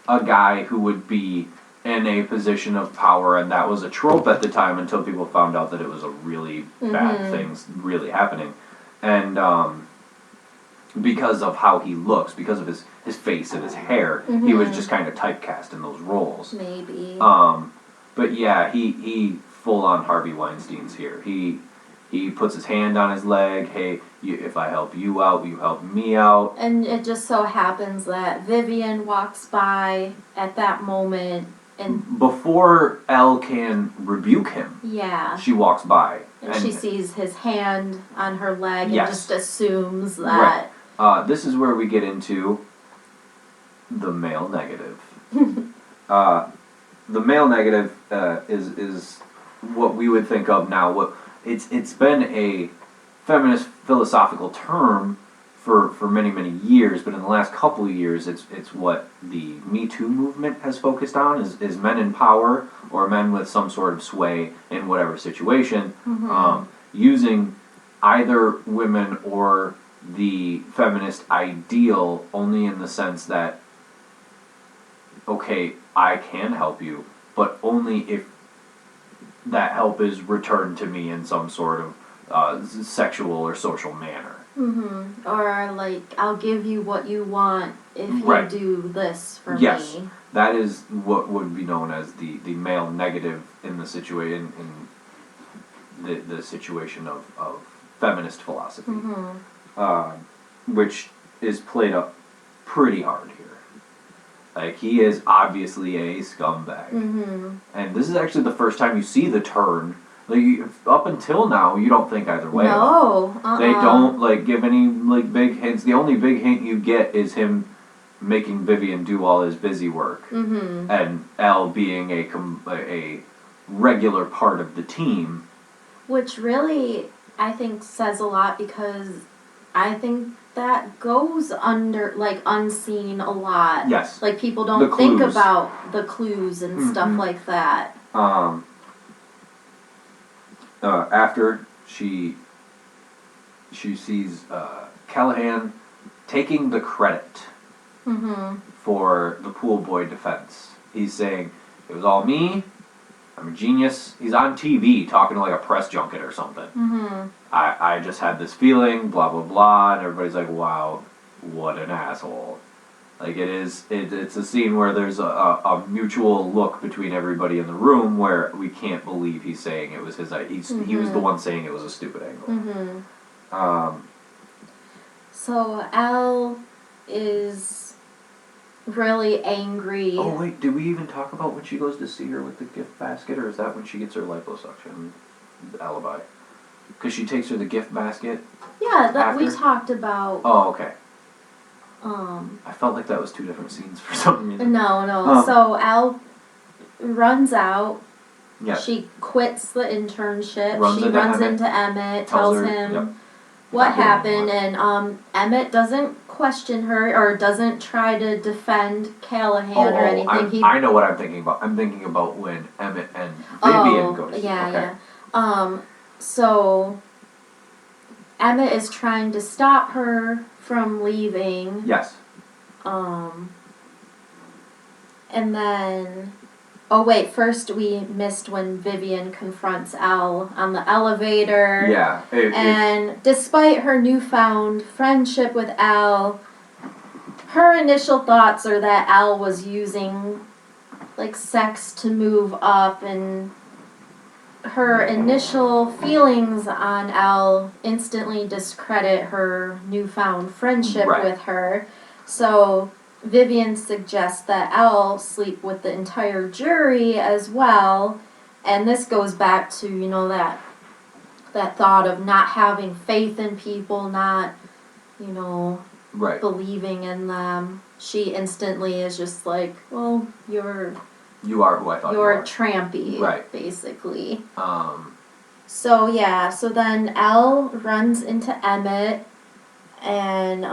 a guy who would be in a position of power, and that was a trope at the time until people found out that it was a really bad things really happening, and because of how he looks, because of his face and his hair, he was just kind of typecast in those roles. Maybe. But yeah, he full on Harvey Weinstein's here. He puts his hand on his leg. Hey, if I help you out, you help me out. And it just so happens that Vivian walks by at that moment, and before Elle can rebuke him, she walks by. And she sees his hand on her leg and just assumes that. Right. This is where we get into the male negative. The male negative is what we would think of now. It's been a feminist philosophical term for many years, but in the last couple of years, it's what the Me Too movement has focused on is men in power or men with some sort of sway in whatever situation, using either women or the feminist ideal only in the sense that, okay, I can help you, but only if that help is returned to me in some sort of sexual or social manner. Or like, I'll give you what you want if you do this for me. Yes, that is what would be known as the male negative in the situation in the situation of feminist philosophy, which is played up pretty hard here. Like, he is obviously a scumbag, and this is actually the first time you see the turn. Like, up until now, you don't think either way. No, They don't give any big hints. The only big hint you get is him making Vivian do all his busy work, and Elle being a regular part of the team. Which really, I think, says a lot, because I think that goes unseen a lot. Yes. Like, people don't think about the clues and stuff like that. After she sees Callahan taking the credit for the pool boy defense. He's saying, it was all me, I'm a genius. He's on TV talking to like a press junket or something. I just had this feeling, blah blah blah, and everybody's like, wow, what an asshole. Like, it's a scene where there's a mutual look between everybody in the room where we can't believe he's saying it was his idea. He was the one saying it was a stupid angle. So Elle is really angry. Oh wait, did we even talk about when she goes to see her with the gift basket, or is that when she gets her liposuction alibi? Because she takes her the gift basket. Yeah, that we talked about. Oh, okay. I felt like that was two different scenes for some reason. No. So Elle runs out. Yeah. She quits the internship. She runs into Emmett, tells him what happened, and Emmett doesn't question her or doesn't try to defend Callahan or anything. I know what I'm thinking about. I'm thinking about when Emmett and Vivian go to see. Yeah. So Emmett is trying to stop her from leaving. Yes. And then, first we missed when Vivian confronts Elle on the elevator. Yeah. And despite her newfound friendship with Elle, her initial thoughts are that Elle was using sex to move up, and her initial feelings on Elle instantly discredit her newfound friendship with her. So Vivian suggests that Elle sleep with the entire jury as well, and this goes back to, that thought of not having faith in people, not, believing in them. She instantly is just like, well, you're You are who I thought you You're are. trampy, Right. basically. So yeah, so then Elle runs into Emmett, and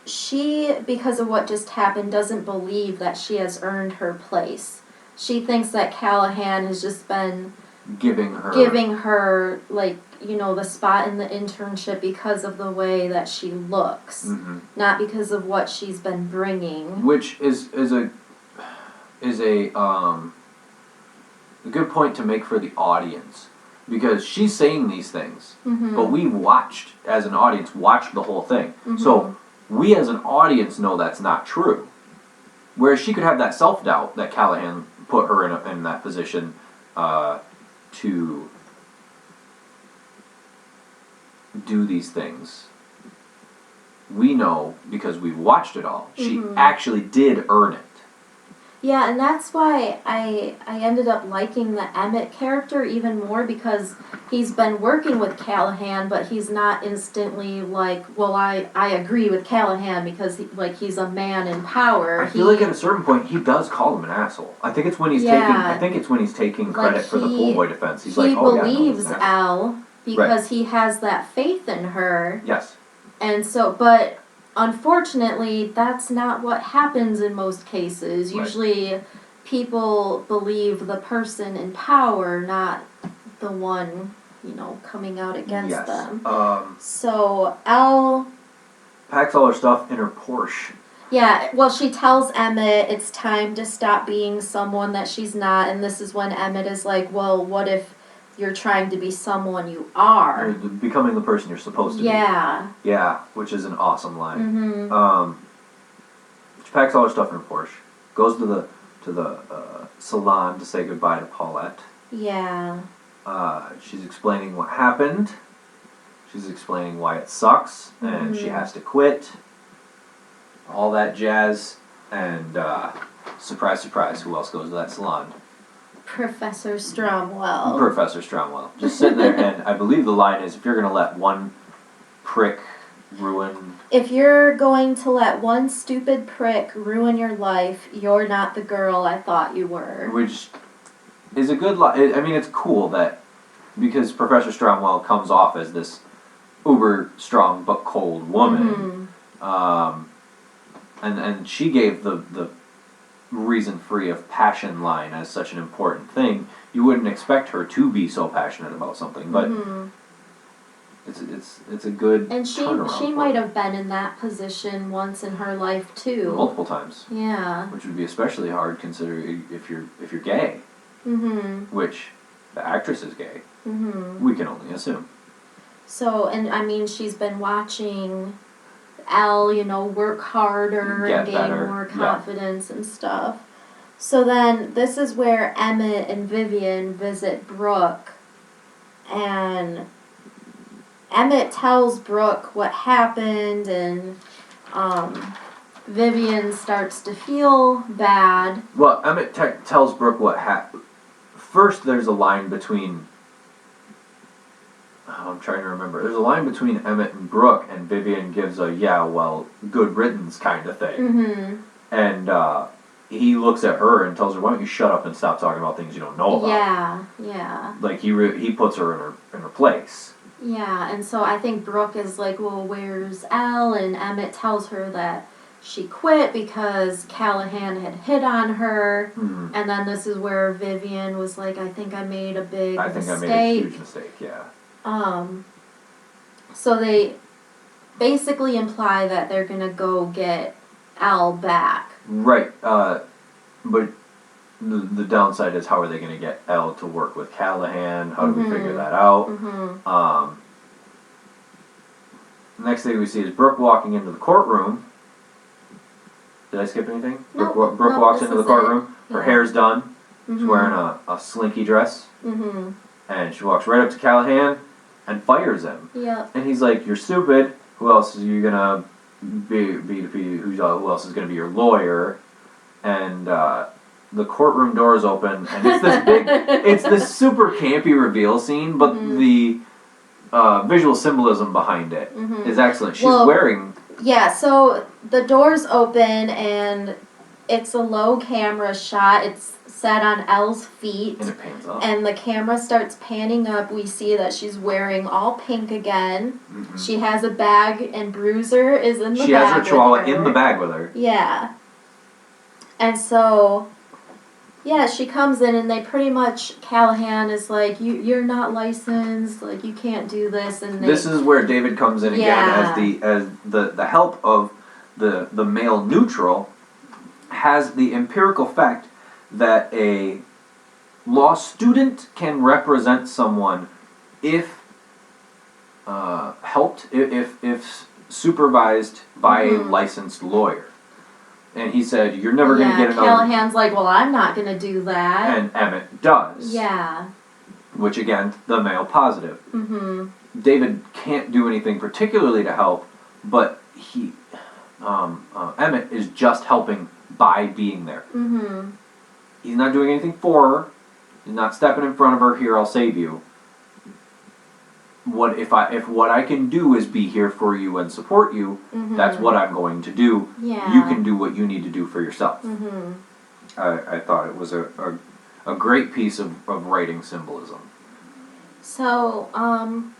she, because of what just happened, doesn't believe that she has earned her place. She thinks that Callahan has just been giving her like, you know, the spot in the internship because of the way that she looks, not because of what she's been bringing. Which is a good point to make for the audience, because she's saying these things, but we watched as an audience watched the whole thing, so we as an audience know that's not true. Whereas she could have that self-doubt that Callahan put her in that position to do these things. We know because we've watched it all. She actually did earn it. Yeah, and that's why I ended up liking the Emmett character even more, because he's been working with Callahan, but he's not instantly like, well, I agree with Callahan because he's a man in power. I feel like at a certain point he does call him an asshole. I think it's when he's taking credit for the pool boy defense. He's like, oh yeah, he believes Elle because he has that faith in her. Yes. And so, but unfortunately, that's not what happens in most cases. Usually, people believe the person in power, not the one, you know, coming out against them. So, Elle packs all her stuff in her Porsche. Yeah, well, she tells Emmett it's time to stop being someone that she's not, and this is when Emmett is like, well, what if you're trying to be someone you are? You're becoming the person you're supposed to be. Yeah, which is an awesome line. She packs all her stuff in her Porsche, goes to the salon to say goodbye to Paulette. Yeah. She's explaining what happened. She's explaining why it sucks, and she has to quit. All that jazz, and surprise, surprise, who else goes to that salon? Professor Stromwell. Professor Stromwell. Just sitting there, and I believe the line is, if you're going to let one prick ruin... If you're going to let one stupid prick ruin your life, you're not the girl I thought you were. Which is a good line. I mean, it's cool that, because Professor Stromwell comes off as this uber strong but cold woman, and she gave the reason free of passion line as such an important thing. You wouldn't expect her to be so passionate about something, but it's a good and she might have been in that position once in her life too, multiple times. Yeah, which would be especially hard considering if you're gay, which the actress is gay. We can only assume. So, and I mean, she's been watching Elle, you know, work harder and gain more confidence and stuff. So then this is where Emmett and Vivian visit Brooke, and Emmett tells Brooke what happened, and Vivian starts to feel bad. Well, Emmett tells Brooke what happened. First, there's a line between... I'm trying to remember. There's a line between Emmett and Brooke, and Vivian gives a, yeah, well, good riddance kind of thing. And he looks at her and tells her, why don't you shut up and stop talking about things you don't know about? Yeah. Like, he puts her in her place. Yeah, and so I think Brooke is like, well, where's Elle? And Emmett tells her that she quit because Callahan had hit on her. And then this is where Vivian was like, I think I made a big mistake. I made a huge mistake, yeah. So they basically imply that they're gonna go get Elle back. Right, but the downside is, how are they gonna get Elle to work with Callahan? How do we figure that out? Next thing we see is Brooke walking into the courtroom. Did I skip anything? Nope. Brooke walks into the courtroom. Her hair's done. She's wearing a slinky dress. And she walks right up to Callahan and fires him. And he's like, "You're stupid. Who else is you gonna be who else is gonna be your lawyer?" And the courtroom doors open, and it's this big, it's this super campy reveal scene, but the visual symbolism behind it is excellent. She's wearing... Yeah, so the doors open, and it's a low camera shot. It's set on Elle's feet. And it pans up. And the camera starts panning up. We see that she's wearing all pink again. Mm-hmm. She has a bag, and Bruiser is in the bag. She has her chihuahua with her. in the bag with her. Yeah. And so, yeah, she comes in, and they pretty much, Callahan is like, you're not licensed, like, you can't do this. And this is where David comes in again as the help of the male neutral has the empirical fact that a law student can represent someone if helped, if supervised by a licensed lawyer. And he said, you're never going to get another... Callahan's like, well, I'm not going to do that. And Emmett does. Yeah. Which, again, the male positive. Mm-hmm. David can't do anything particularly to help, but Emmett is just helping by being there. Mm-hmm. He's not doing anything for her. He's not stepping in front of her. Here, I'll save you. If what I can do is be here for you and support you, that's what I'm going to do. Yeah. You can do what you need to do for yourself. Mm-hmm. I thought it was a great piece of writing symbolism. So,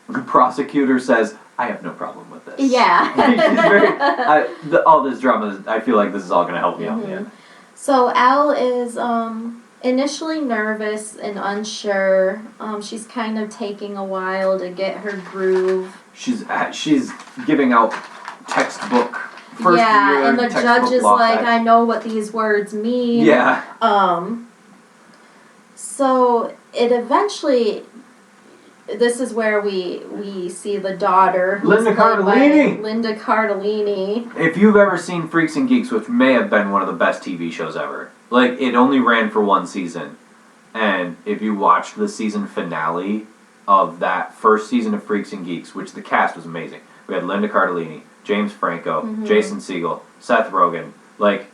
The prosecutor says, I have no problem with this. Yeah. All this drama, I feel like this is all going to help me out in the end. So Elle is initially nervous and unsure. She's kind of taking a while to get her groove. She's giving out textbook first year and the judge is like, I know what these words mean. Yeah. So it eventually, this is where we see the daughter, Linda Cardellini. Linda Cardellini. If you've ever seen Freaks and Geeks, which may have been one of the best TV shows ever, like, it only ran for one season, and if you watched the season finale of that first season of Freaks and Geeks, which the cast was amazing. We had Linda Cardellini, James Franco, Jason Segel, Seth Rogen, like,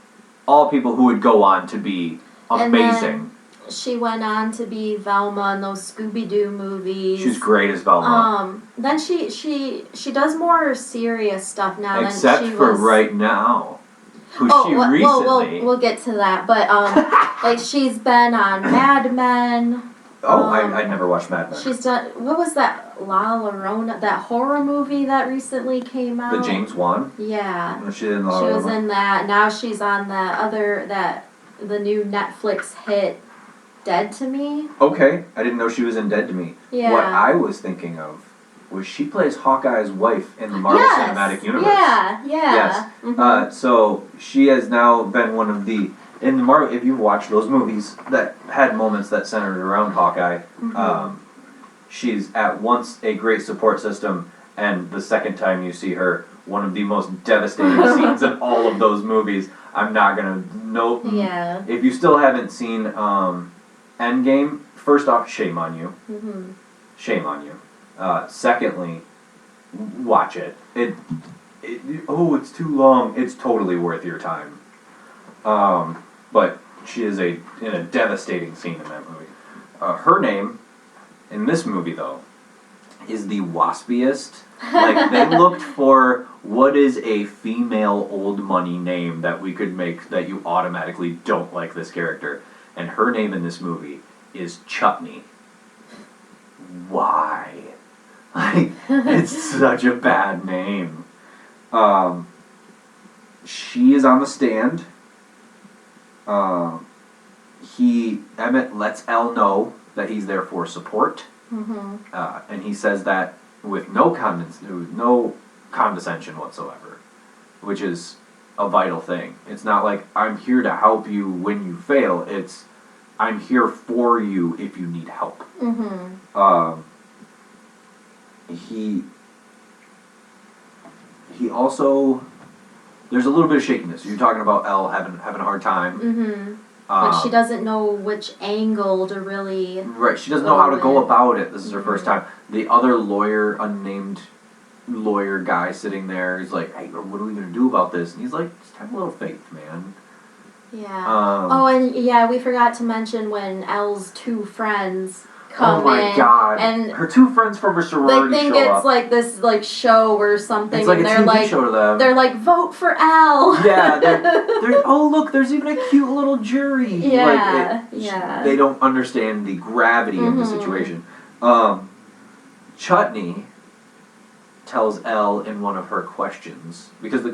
all people who would go on to be amazing. She went on to be Velma in those Scooby-Doo movies. She's great as Velma. Then she does more serious stuff now. Except than she for was... right now. Recently... We'll get to that. But, like, she's been on Mad Men. I never watched Mad Men. She's done... What was that? La Llorona? That horror movie that recently came out? The James Wan? Yeah. She was in that. Now she's on the new Netflix hit... Dead to Me? Okay, I didn't know she was in Dead to Me. Yeah. What I was thinking of was she plays Hawkeye's wife in the Marvel Cinematic Universe. Yeah. Yes. Mm-hmm. So she has now been one of the... In the Marvel, if you watch those movies that had moments that centered around Hawkeye, she's at once a great support system, and the second time you see her, one of the most devastating scenes in all of those movies. I'm not going to... Nope. Yeah. If you still haven't seen... Endgame, first off, shame on you. Mm-hmm. Shame on you. Secondly, watch it. It's too long. It's totally worth your time. But she is in a devastating scene in that movie. Her name, in this movie though, is the waspiest. Like, they looked for what is a female old money name that we could make that you automatically don't like this character. And her name in this movie is Chutney. Why? Like, it's such a bad name. She is on the stand. Emmett lets Elle know that he's there for support. And he says that with no condescension whatsoever, which is a vital thing. It's not like, I'm here to help you when you fail. It's, I'm here for you if you need help. He also, there's a little bit of shakiness. You're talking about Elle having a hard time. But she doesn't know which angle to really... Right, she doesn't know how to go about it. This is her first time. The other lawyer, unnamed lawyer guy sitting there, he's like, hey, what are we going to do about this? And he's like, just have a little faith, man. Yeah. And we forgot to mention when Elle's two friends come in. Oh my god. And her two friends from her sorority they think show it's up. like this like show or something. It's like and a they're TV like, show to them. They're like, vote for Al. Yeah, they're oh look, there's even a cute little jury. Yeah, like yeah. They don't understand the gravity of the situation. Chutney tells Elle in one of her questions because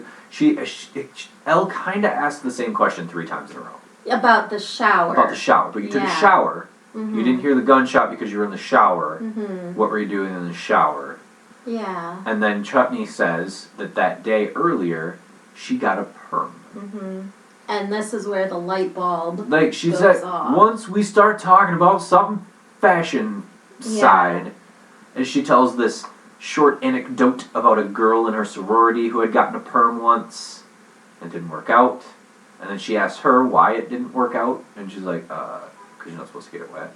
Elle kind of asked the same question 3 times in a row About the shower. about the shower, but you took a shower. You didn't hear the gunshot because you were in the shower. What were you doing in the shower? Yeah. And then Chutney says that day earlier she got a perm. And this is where the light bulb Like she goes said, off. once we start talking about something fashion side, and she tells this short anecdote about a girl in her sorority who had gotten a perm once and didn't work out. And then she asks her why it didn't work out, and she's like, because you're not supposed to get it wet.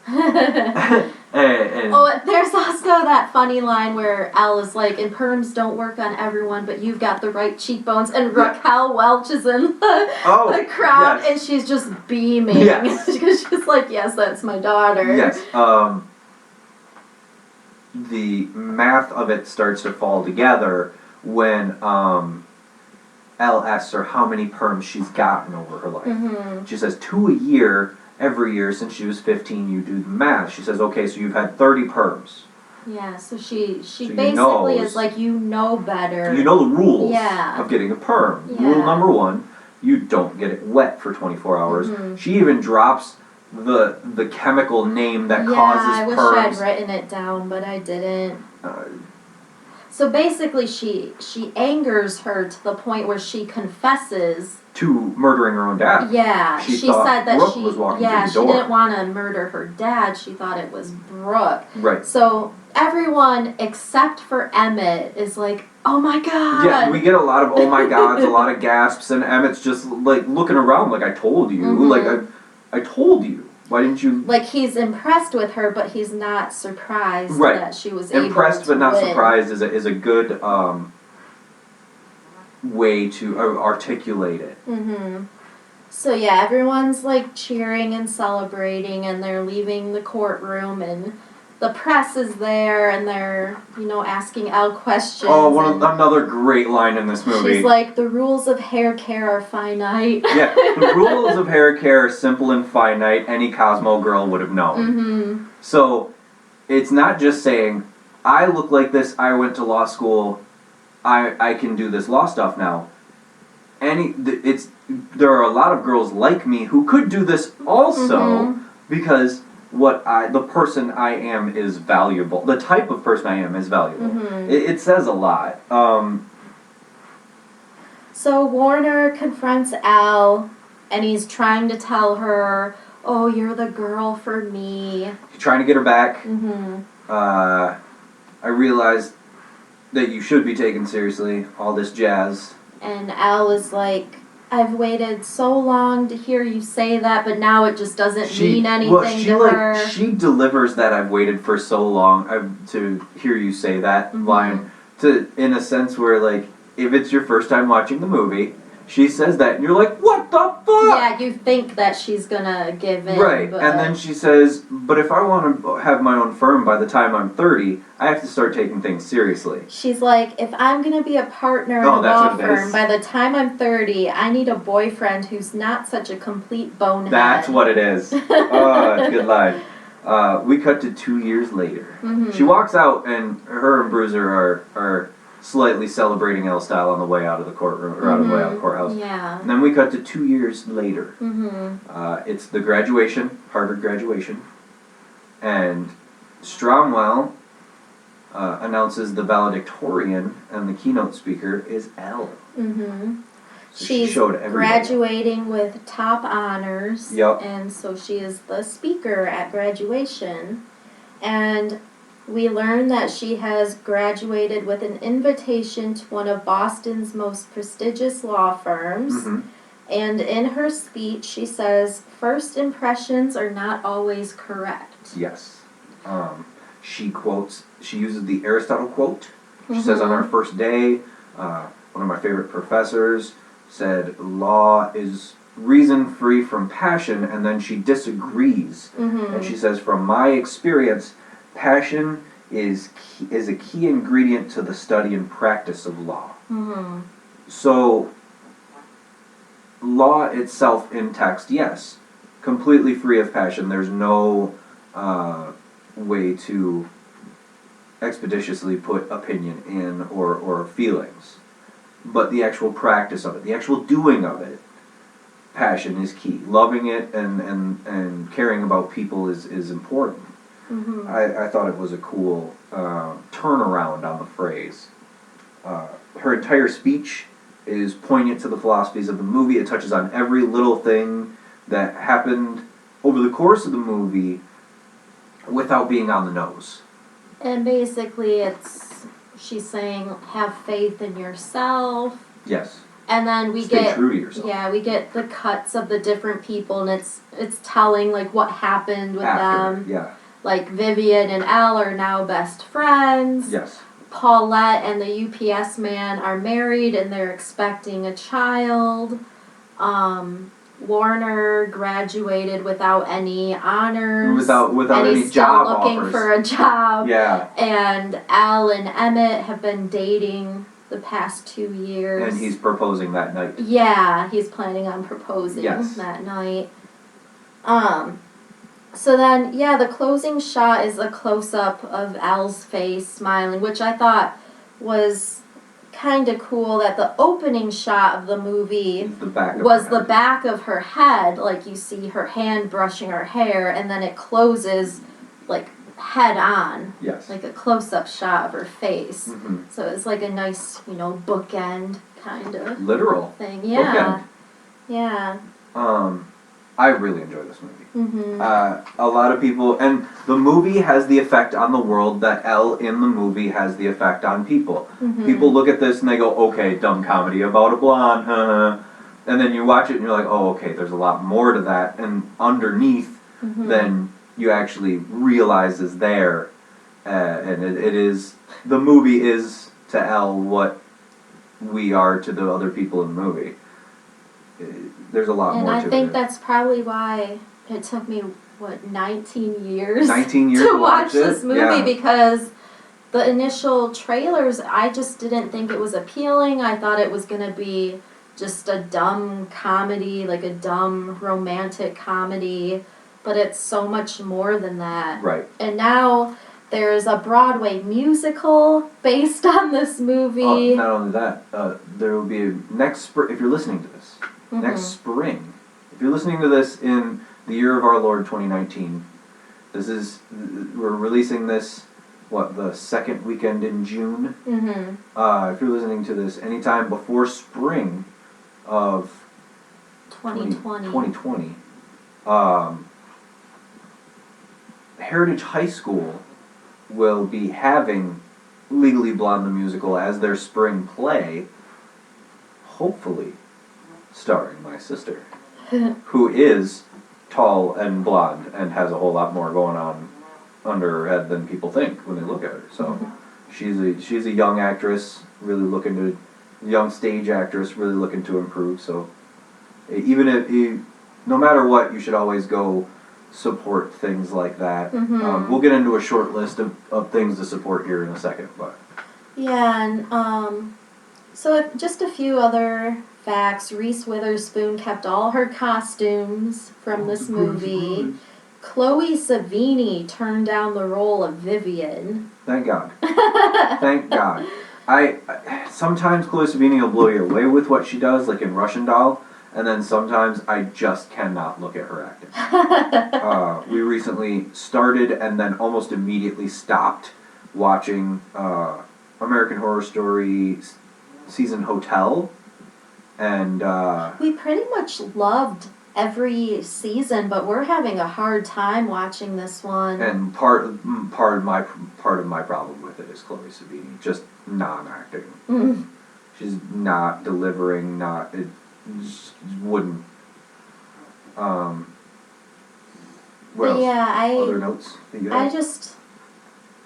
and oh, there's also that funny line where Al is like, and perms don't work on everyone, but you've got the right cheekbones. And Raquel Welch is in the crowd, and she's just beaming. Yes. Because she's like, yes, that's my daughter. Yes. The math of it starts to fall together when Elle asks her how many perms she's gotten over her life. She says 2 a year, every year since she was 15. You do the math. She says, okay, so you've had 30 perms. Yeah, so she So basically is like, you know better. You know the rules Yeah. of getting a perm. Yeah. Rule number 1, you don't get it wet for 24 hours. She even drops the chemical name that causes I wish perms. I'd written it down, but I didn't. So basically, she angers her to the point where she confesses to murdering her own dad. Yeah, she said that Brooke was walking through the she door. didn't want to murder her dad. She thought it was Brooke. Right. So everyone except for Emmett is like, "Oh my god!" Yeah, we get a lot of "oh my gods," a lot of gasps, and Emmett's just like looking around like, "I told you, like I told you. Why didn't you?" Like he's impressed with her, but he's not surprised that she was impressed able to but not win. surprised is a good way to articulate it. So yeah, everyone's like cheering and celebrating, and they're leaving the courtroom, and the press is there, and they're asking Elle questions. Oh, another great line in this movie. She's like, the rules of hair care are finite. Yeah, the rules of hair care are simple and finite. Any Cosmo girl would have known. So it's not just saying, I look like this, I went to law school, I can do this law stuff now. There are a lot of girls like me who could do this also because the person I am is valuable. The type of person I am is valuable. It says a lot. So Warner confronts Al, and he's trying to tell her, "Oh, you're the girl for me." He's trying to get her back. I realized that you should be taken seriously, all this jazz. And Al is like, I've waited so long to hear you say that, but now it just doesn't mean anything to her. She delivers that "I've waited for so long to hear you say that" line in a sense where, like, if it's your first time watching the movie, she says that, and you're like, what the fuck? Yeah, you think that she's gonna give in. Right, but... and then she says, but if I want to have my own firm by the time I'm 30, I have to start taking things seriously. She's like, if I'm gonna be a partner in a law firm, by the time I'm 30, I need a boyfriend who's not such a complete bonehead. That's what it is. Oh, that's a good line. We cut to 2 years later. She walks out, and her and Bruiser are slightly celebrating Elle style on the way out of the courtroom, or on the way out of the courthouse. Yeah. And then we cut to 2 years later. It's the graduation, Harvard graduation, and Stromwell announces the valedictorian, and the keynote speaker is Elle. So She's showed everybody. Graduating with top honors. Yep. And so she is the speaker at graduation. And we learn that she has graduated with an invitation to one of Boston's most prestigious law firms. And in her speech, she says, first impressions are not always correct. Yes. She uses the Aristotle quote. She says, on our first day, one of my favorite professors said, law is reason free from passion, and then she disagrees. And she says, from my experience, passion is a key ingredient to the study and practice of law. So, law itself in text, yes, completely free of passion. There's no way to expeditiously put opinion in or feelings. But the actual practice of it, the actual doing of it, passion is key. Loving it and caring about people is important. I thought it was a cool turnaround on the phrase. Her entire speech is poignant to the philosophies of the movie. It touches on every little thing that happened over the course of the movie without being on the nose. And basically she's saying, have faith in yourself. Yes. And then we Stay get true to yourself. Yeah, we get the cuts of the different people, and it's telling like what happened with them. Yeah. Like Vivian and Elle are now best friends. Yes. Paulette and the UPS man are married and they're expecting a child. Warner graduated without any honors. Without and any he's still job looking offers. for a job. Yeah. And Elle and Emmett have been dating the past 2 years. And he's proposing that night. Yeah, he's planning on proposing Yes. that night. So then, yeah, the closing shot is a close-up of Elle's face smiling, which I thought was kind of cool, that the opening shot of the movie was the back of her head. Like, you see her hand brushing her hair, and then it closes, like, head on. Yes. Like a close-up shot of her face. Mm-hmm. So it's like a nice, bookend kind of literal thing. Yeah. bookend. Yeah. I really enjoy this movie. Mm-hmm. A lot of people, and the movie has the effect on the world that Elle in the movie has the effect on people. Mm-hmm. People look at this and they go, okay, dumb comedy about a blonde, and then you watch it and you're like, oh, okay, there's a lot more to that, and underneath, then you actually realize is there, and it is, the movie is to Elle what we are to the other people in the movie. There's a lot more to it. And I think that's probably why it took me, 19 years? 19 years to watch this it? movie, Yeah. because the initial trailers, I just didn't think it was appealing. I thought it was going to be just a dumb comedy, like a dumb romantic comedy, but it's so much more than that. Right. And now there's a Broadway musical based on this movie. Not only that, there will be next spring, if you're listening to this, next spring, if you're listening to this in the year of our Lord 2019, we're releasing this, the second weekend in June? If you're listening to this anytime before spring of 2020, Heritage High School will be having Legally Blonde the musical as their spring play, hopefully starring my sister, who is tall and blonde and has a whole lot more going on under her head than people think when they look at her. So she's a young actress, young stage actress, really looking to improve. So even if no matter what, you should always go support things like that. We'll get into a short list of things to support here in a second, but yeah, and so just a few other facts. Reese Witherspoon kept all her costumes from this movie. Chloe Savini turned down the role of Vivian. Thank God. Thank God. Sometimes Chloe Savini will blow you away with what she does, like in Russian Doll, and then sometimes I just cannot look at her acting. We recently started and then almost immediately stopped watching American Horror Story season Hotel, and we pretty much loved every season, but we're having a hard time watching this one. And part of my problem with it is Chloe Savini just non-acting. She's not delivering. It just wouldn't. What else? Other notes that you have?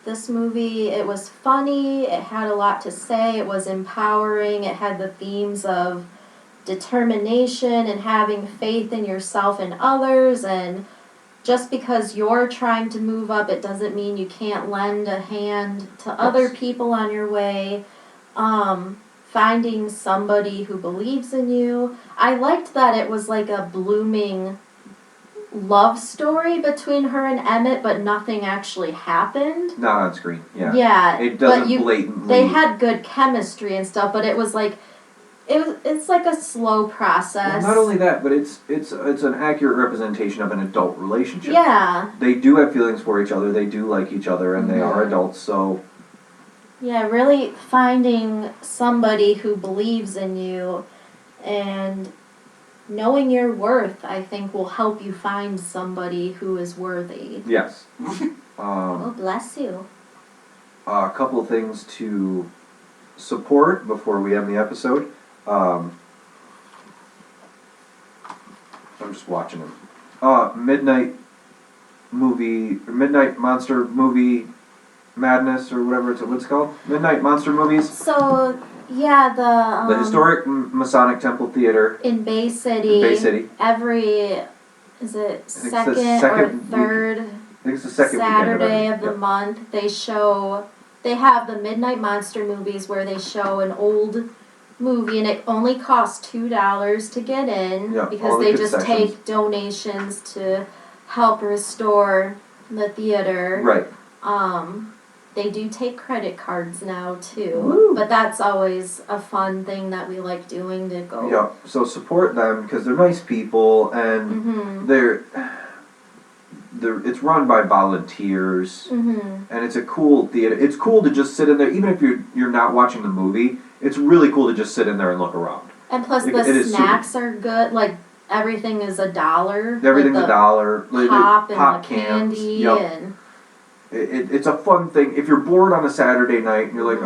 This movie, it was funny, it had a lot to say, it was empowering, it had the themes of determination and having faith in yourself and others, and just because you're trying to move up, it doesn't mean you can't lend a hand to other people on your way. Finding somebody who believes in you. I liked that it was like a blooming love story between her and Emmett, but nothing actually happened. Not on screen, yeah. Yeah. It doesn't blatantly... They had good chemistry and stuff, but it was like... It's like a slow process. Well, not only that, but it's an accurate representation of an adult relationship. Yeah. They do have feelings for each other, they do like each other, and they are adults, so... Yeah, really finding somebody who believes in you and knowing your worth, I think, will help you find somebody who is worthy. Yes. Oh, bless you. A couple of things to support before we end the episode. I'm just watching them. Midnight Monster Movie Madness, or whatever what's it called? Midnight Monster Movies. So, yeah, the historic Masonic Temple Theater in Bay City. Is it second or third? I think it's the second Saturday of the month. They have the Midnight Monster Movies where they show an old movie, and it only costs $2 to get in because they just take donations to help restore the theater. Right. They do take credit cards now too. Woo. But that's always a fun thing that we like doing to go. Yeah, so support them because they're nice people, and it's run by volunteers, and it's a cool theater. It's cool to just sit in there, even if you're not watching the movie. It's really cool to just sit in there and look around. And plus the snacks are good. Like everything is $1. Everything's $1. Pop and pop the cans. candy and. It's a fun thing. If you're bored on a Saturday night and you're like,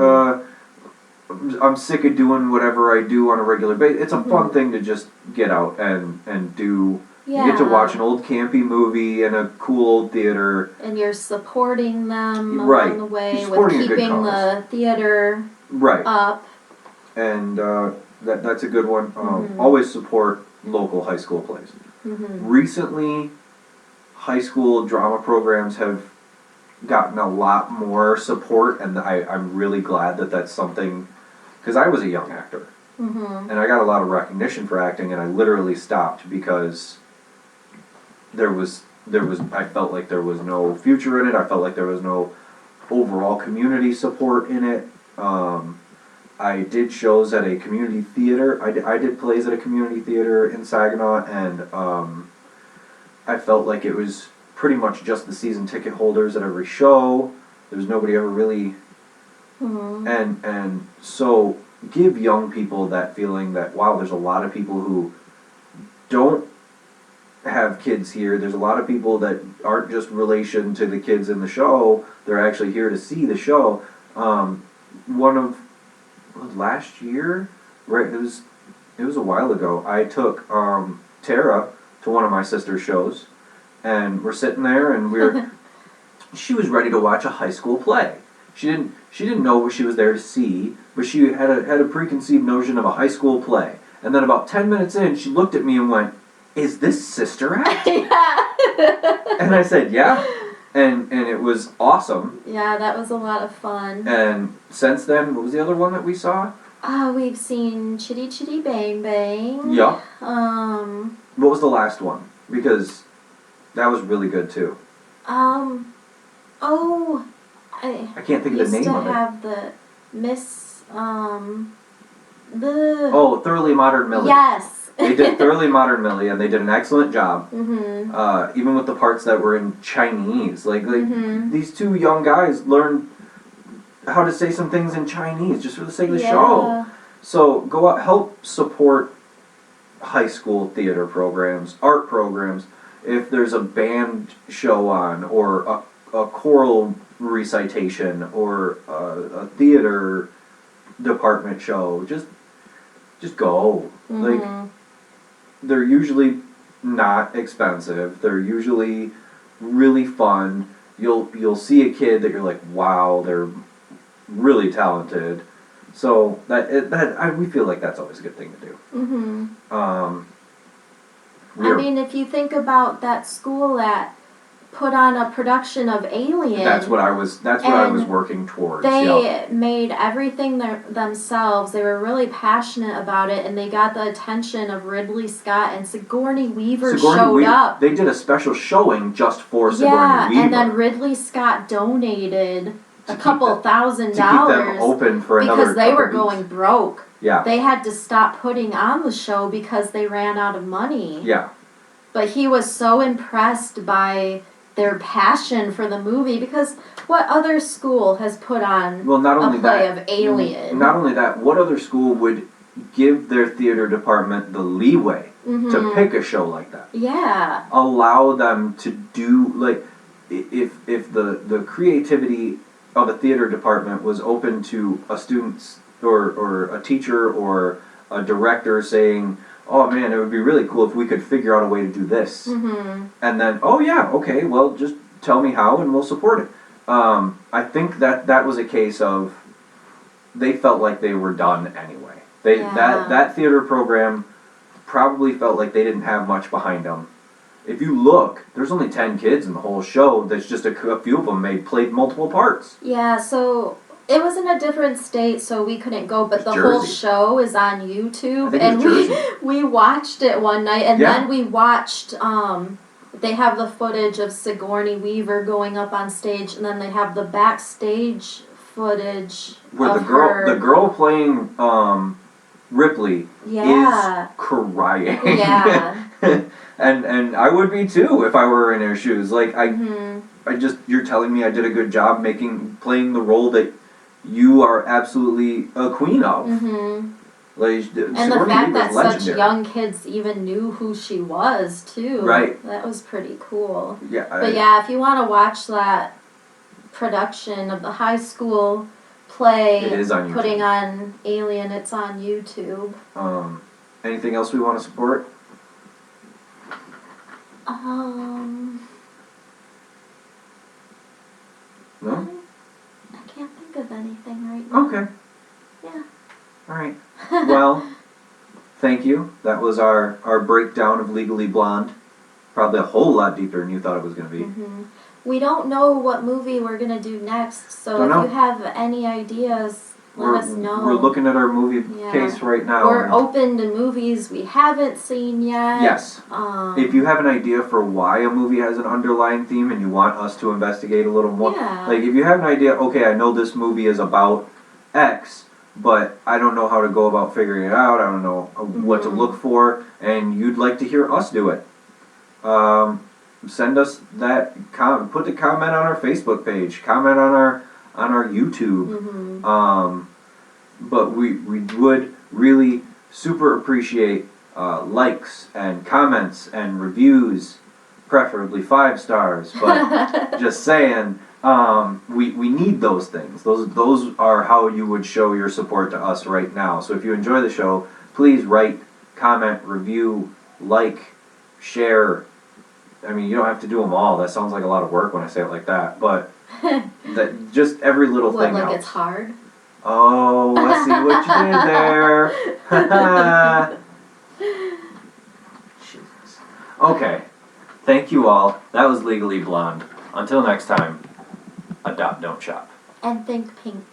I'm sick of doing whatever I do on a regular basis, it's a fun thing to just get out and do. Yeah. You get to watch an old campy movie in a cool old theater. And you're supporting them along the way with keeping the theater up. And that's a good one. Always support local high school plays. Recently, high school drama programs have gotten a lot more support, and I'm really glad that that's something, because I was a young actor, and I got a lot of recognition for acting, and I literally stopped because I felt like there was no future in it. I felt like there was no overall community support in it. I did shows at a community theater. I did plays at a community theater in Saginaw, and I felt like it was pretty much just the season ticket holders at every show. There was nobody ever really... And so give young people that feeling that, wow, there's a lot of people who don't have kids here. There's a lot of people that aren't just relation to the kids in the show. They're actually here to see the show. Last year, right? It was a while ago. I took Tara to one of my sister's shows, and we're sitting there, and she was ready to watch a high school play. She didn't know what she was there to see, but she had a preconceived notion of a high school play. And then about 10 minutes in, she looked at me and went, "Is this Sister Act?" And I said, "Yeah." And it was awesome. Yeah, that was a lot of fun. And since then, what was the other one that we saw? We've seen Chitty Chitty Bang Bang. Yeah. What was the last one? Because that was really good too. I can't think of the name of it. Used to have the Miss, Thoroughly Modern Millie. Yes. They did Thoroughly Modern Millie, and they did an excellent job. Even with the parts that were in Chinese. Like these two young guys learned how to say some things in Chinese just for the sake of the show. So go out, help support high school theater programs, art programs. If there's a band show on, or a choral recitation, or a theater department show, just go. Like, they're usually not expensive. They're usually really fun. You'll see a kid that you're like, wow, they're really talented. So we feel like that's always a good thing to do. Mm-hmm. I mean, if you think about that school that put on a production of Alien. That's what I was working towards. They made everything themselves. They were really passionate about it, and they got the attention of Ridley Scott, and Sigourney Weaver showed up. They did a special showing just for Sigourney Weaver. Yeah, and then Ridley Scott donated a couple $1,000 to keep them open for another because they were weeks. going broke. Yeah. They had to stop putting on the show because they ran out of money. Yeah. But he was so impressed by their passion for the movie, because what other school has put on a play of Alien? Not only that, what other school would give their theater department the leeway to pick a show like that? Yeah. Allow them to do, like, if the creativity of a theater department was open to a student or a teacher or a director saying, oh man, it would be really cool if we could figure out a way to do this. And then, oh yeah, okay, well, just tell me how and we'll support it. I think that was a case of they felt like they were done anyway. That theater program probably felt like they didn't have much behind them. If you look, there's only 10 kids in the whole show. That's just a few of them played multiple parts. Yeah, so it was in a different state, so we couldn't go, but the whole show is on YouTube, and we watched it one night, and then we watched, they have the footage of Sigourney Weaver going up on stage, and then they have the backstage footage where of the girl playing Ripley is crying. Yeah. and I would be too if I were in her shoes. Like you're telling me I did a good job playing the role that you are absolutely a queen of. Like, and the fact that such young kids even knew who she was too. Right. That was pretty cool. Yeah. But yeah, if you want to watch that production of the high school play it is on YouTube. Putting on Alien, it's on YouTube. Anything else we want to support? No? I can't think of anything right now. Okay. Yeah. Alright. Well, thank you. That was our breakdown of Legally Blonde. Probably a whole lot deeper than you thought it was going to be. We don't know what movie we're going to do next, so if you have any ideas, let us know. We're looking at our movie case right now. We're open to movies we haven't seen yet. Yes. If you have an idea for why a movie has an underlying theme and you want us to investigate a little more, like if you have an idea, okay, I know this movie is about X, but I don't know how to go about figuring it out, I don't know what to look for, and you'd like to hear us do it, send us that, put the comment on our Facebook page, comment on our YouTube, but we would really super appreciate likes and comments and reviews, preferably 5 stars, but just saying, we need those things. Those are how you would show your support to us right now. So if you enjoy the show, please write, comment, review, like, share. I mean, you don't have to do them all. That sounds like a lot of work when I say it like that, but that just every little thing helps. It's hard? Oh, I see what you did there. Jesus. Okay. Thank you all. That was Legally Blonde. Until next time, adopt, don't shop. And think pink.